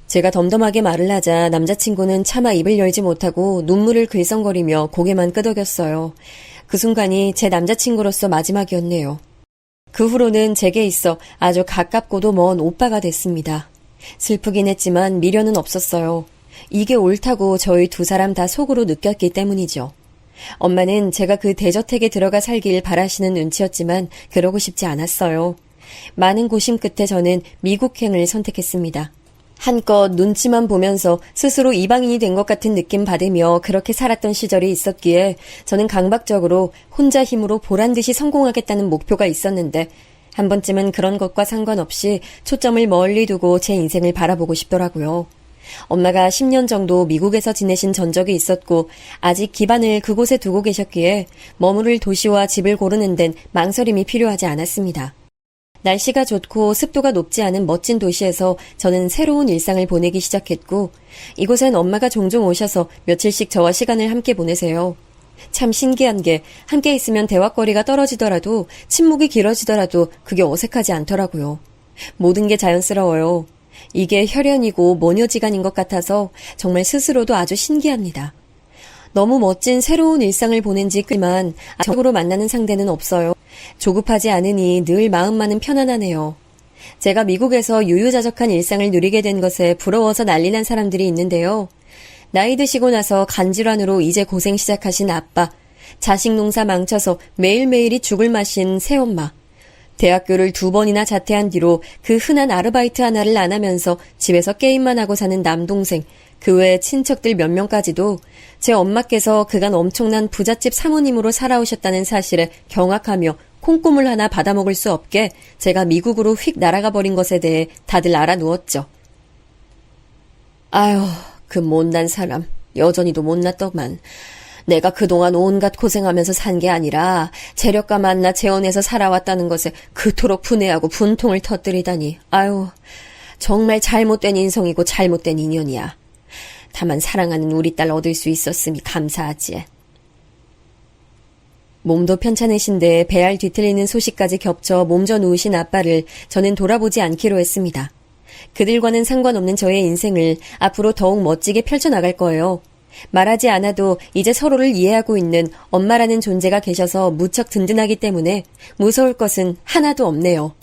제가 덤덤하게 말을 하자 남자친구는 차마 입을 열지 못하고 눈물을 글썽거리며 고개만 끄덕였어요. 그 순간이 제 남자친구로서 마지막이었네요. 그 후로는 제게 있어 아주 가깝고도 먼 오빠가 됐습니다. 슬프긴 했지만 미련은 없었어요. 이게 옳다고 저희 두 사람 다 속으로 느꼈기 때문이죠. 엄마는 제가 그 대저택에 들어가 살길 바라시는 눈치였지만 그러고 싶지 않았어요. 많은 고심 끝에 저는 미국행을 선택했습니다. 한껏 눈치만 보면서 스스로 이방인이 된 것 같은 느낌 받으며 그렇게 살았던 시절이 있었기에 저는 강박적으로 혼자 힘으로 보란듯이 성공하겠다는 목표가 있었는데 한 번쯤은 그런 것과 상관없이 초점을 멀리 두고 제 인생을 바라보고 싶더라고요. 엄마가 10년 정도 미국에서 지내신 전적이 있었고 아직 기반을 그곳에 두고 계셨기에 머무를 도시와 집을 고르는 데는 망설임이 필요하지 않았습니다. 날씨가 좋고 습도가 높지 않은 멋진 도시에서 저는 새로운 일상을 보내기 시작했고 이곳엔 엄마가 종종 오셔서 며칠씩 저와 시간을 함께 보내세요. 참 신기한 게 함께 있으면 대화거리가 떨어지더라도 침묵이 길어지더라도 그게 어색하지 않더라고요. 모든 게 자연스러워요. 이게 혈연이고 모녀지간인 것 같아서 정말 스스로도 아주 신기합니다. 너무 멋진 새로운 일상을 보낸 지 꽤만 적으로 만나는 상대는 없어요. 조급하지 않으니 늘 마음만은 편안하네요. 제가 미국에서 유유자적한 일상을 누리게 된 것에 부러워서 난리난 사람들이 있는데요. 나이 드시고 나서 간질환으로 이제 고생 시작하신 아빠, 자식 농사 망쳐서 매일매일이 죽을 맛인 새엄마, 대학교를 2번이나 자퇴한 뒤로 그 흔한 아르바이트 하나를 안 하면서 집에서 게임만 하고 사는 남동생, 그 외 친척들 몇 명까지도 제 엄마께서 그간 엄청난 부잣집 사모님으로 살아오셨다는 사실에 경악하며 콩고물 하나 받아먹을 수 없게 제가 미국으로 휙 날아가 버린 것에 대해 다들 알아누웠죠. 아휴, 그 못난 사람, 여전히도 못났더만. 내가 그동안 온갖 고생하면서 산 게 아니라 재력가 만나 재혼해서 살아왔다는 것에 그토록 분해하고 분통을 터뜨리다니. 아유, 정말 잘못된 인성이고 잘못된 인연이야. 다만 사랑하는 우리 딸 얻을 수 있었으니 감사하지. 몸도 편찮으신데 배알 뒤틀리는 소식까지 겹쳐 몸져 누우신 아빠를 저는 돌아보지 않기로 했습니다. 그들과는 상관없는 저의 인생을 앞으로 더욱 멋지게 펼쳐나갈 거예요. 말하지 않아도 이제 서로를 이해하고 있는 엄마라는 존재가 계셔서 무척 든든하기 때문에 무서울 것은 하나도 없네요.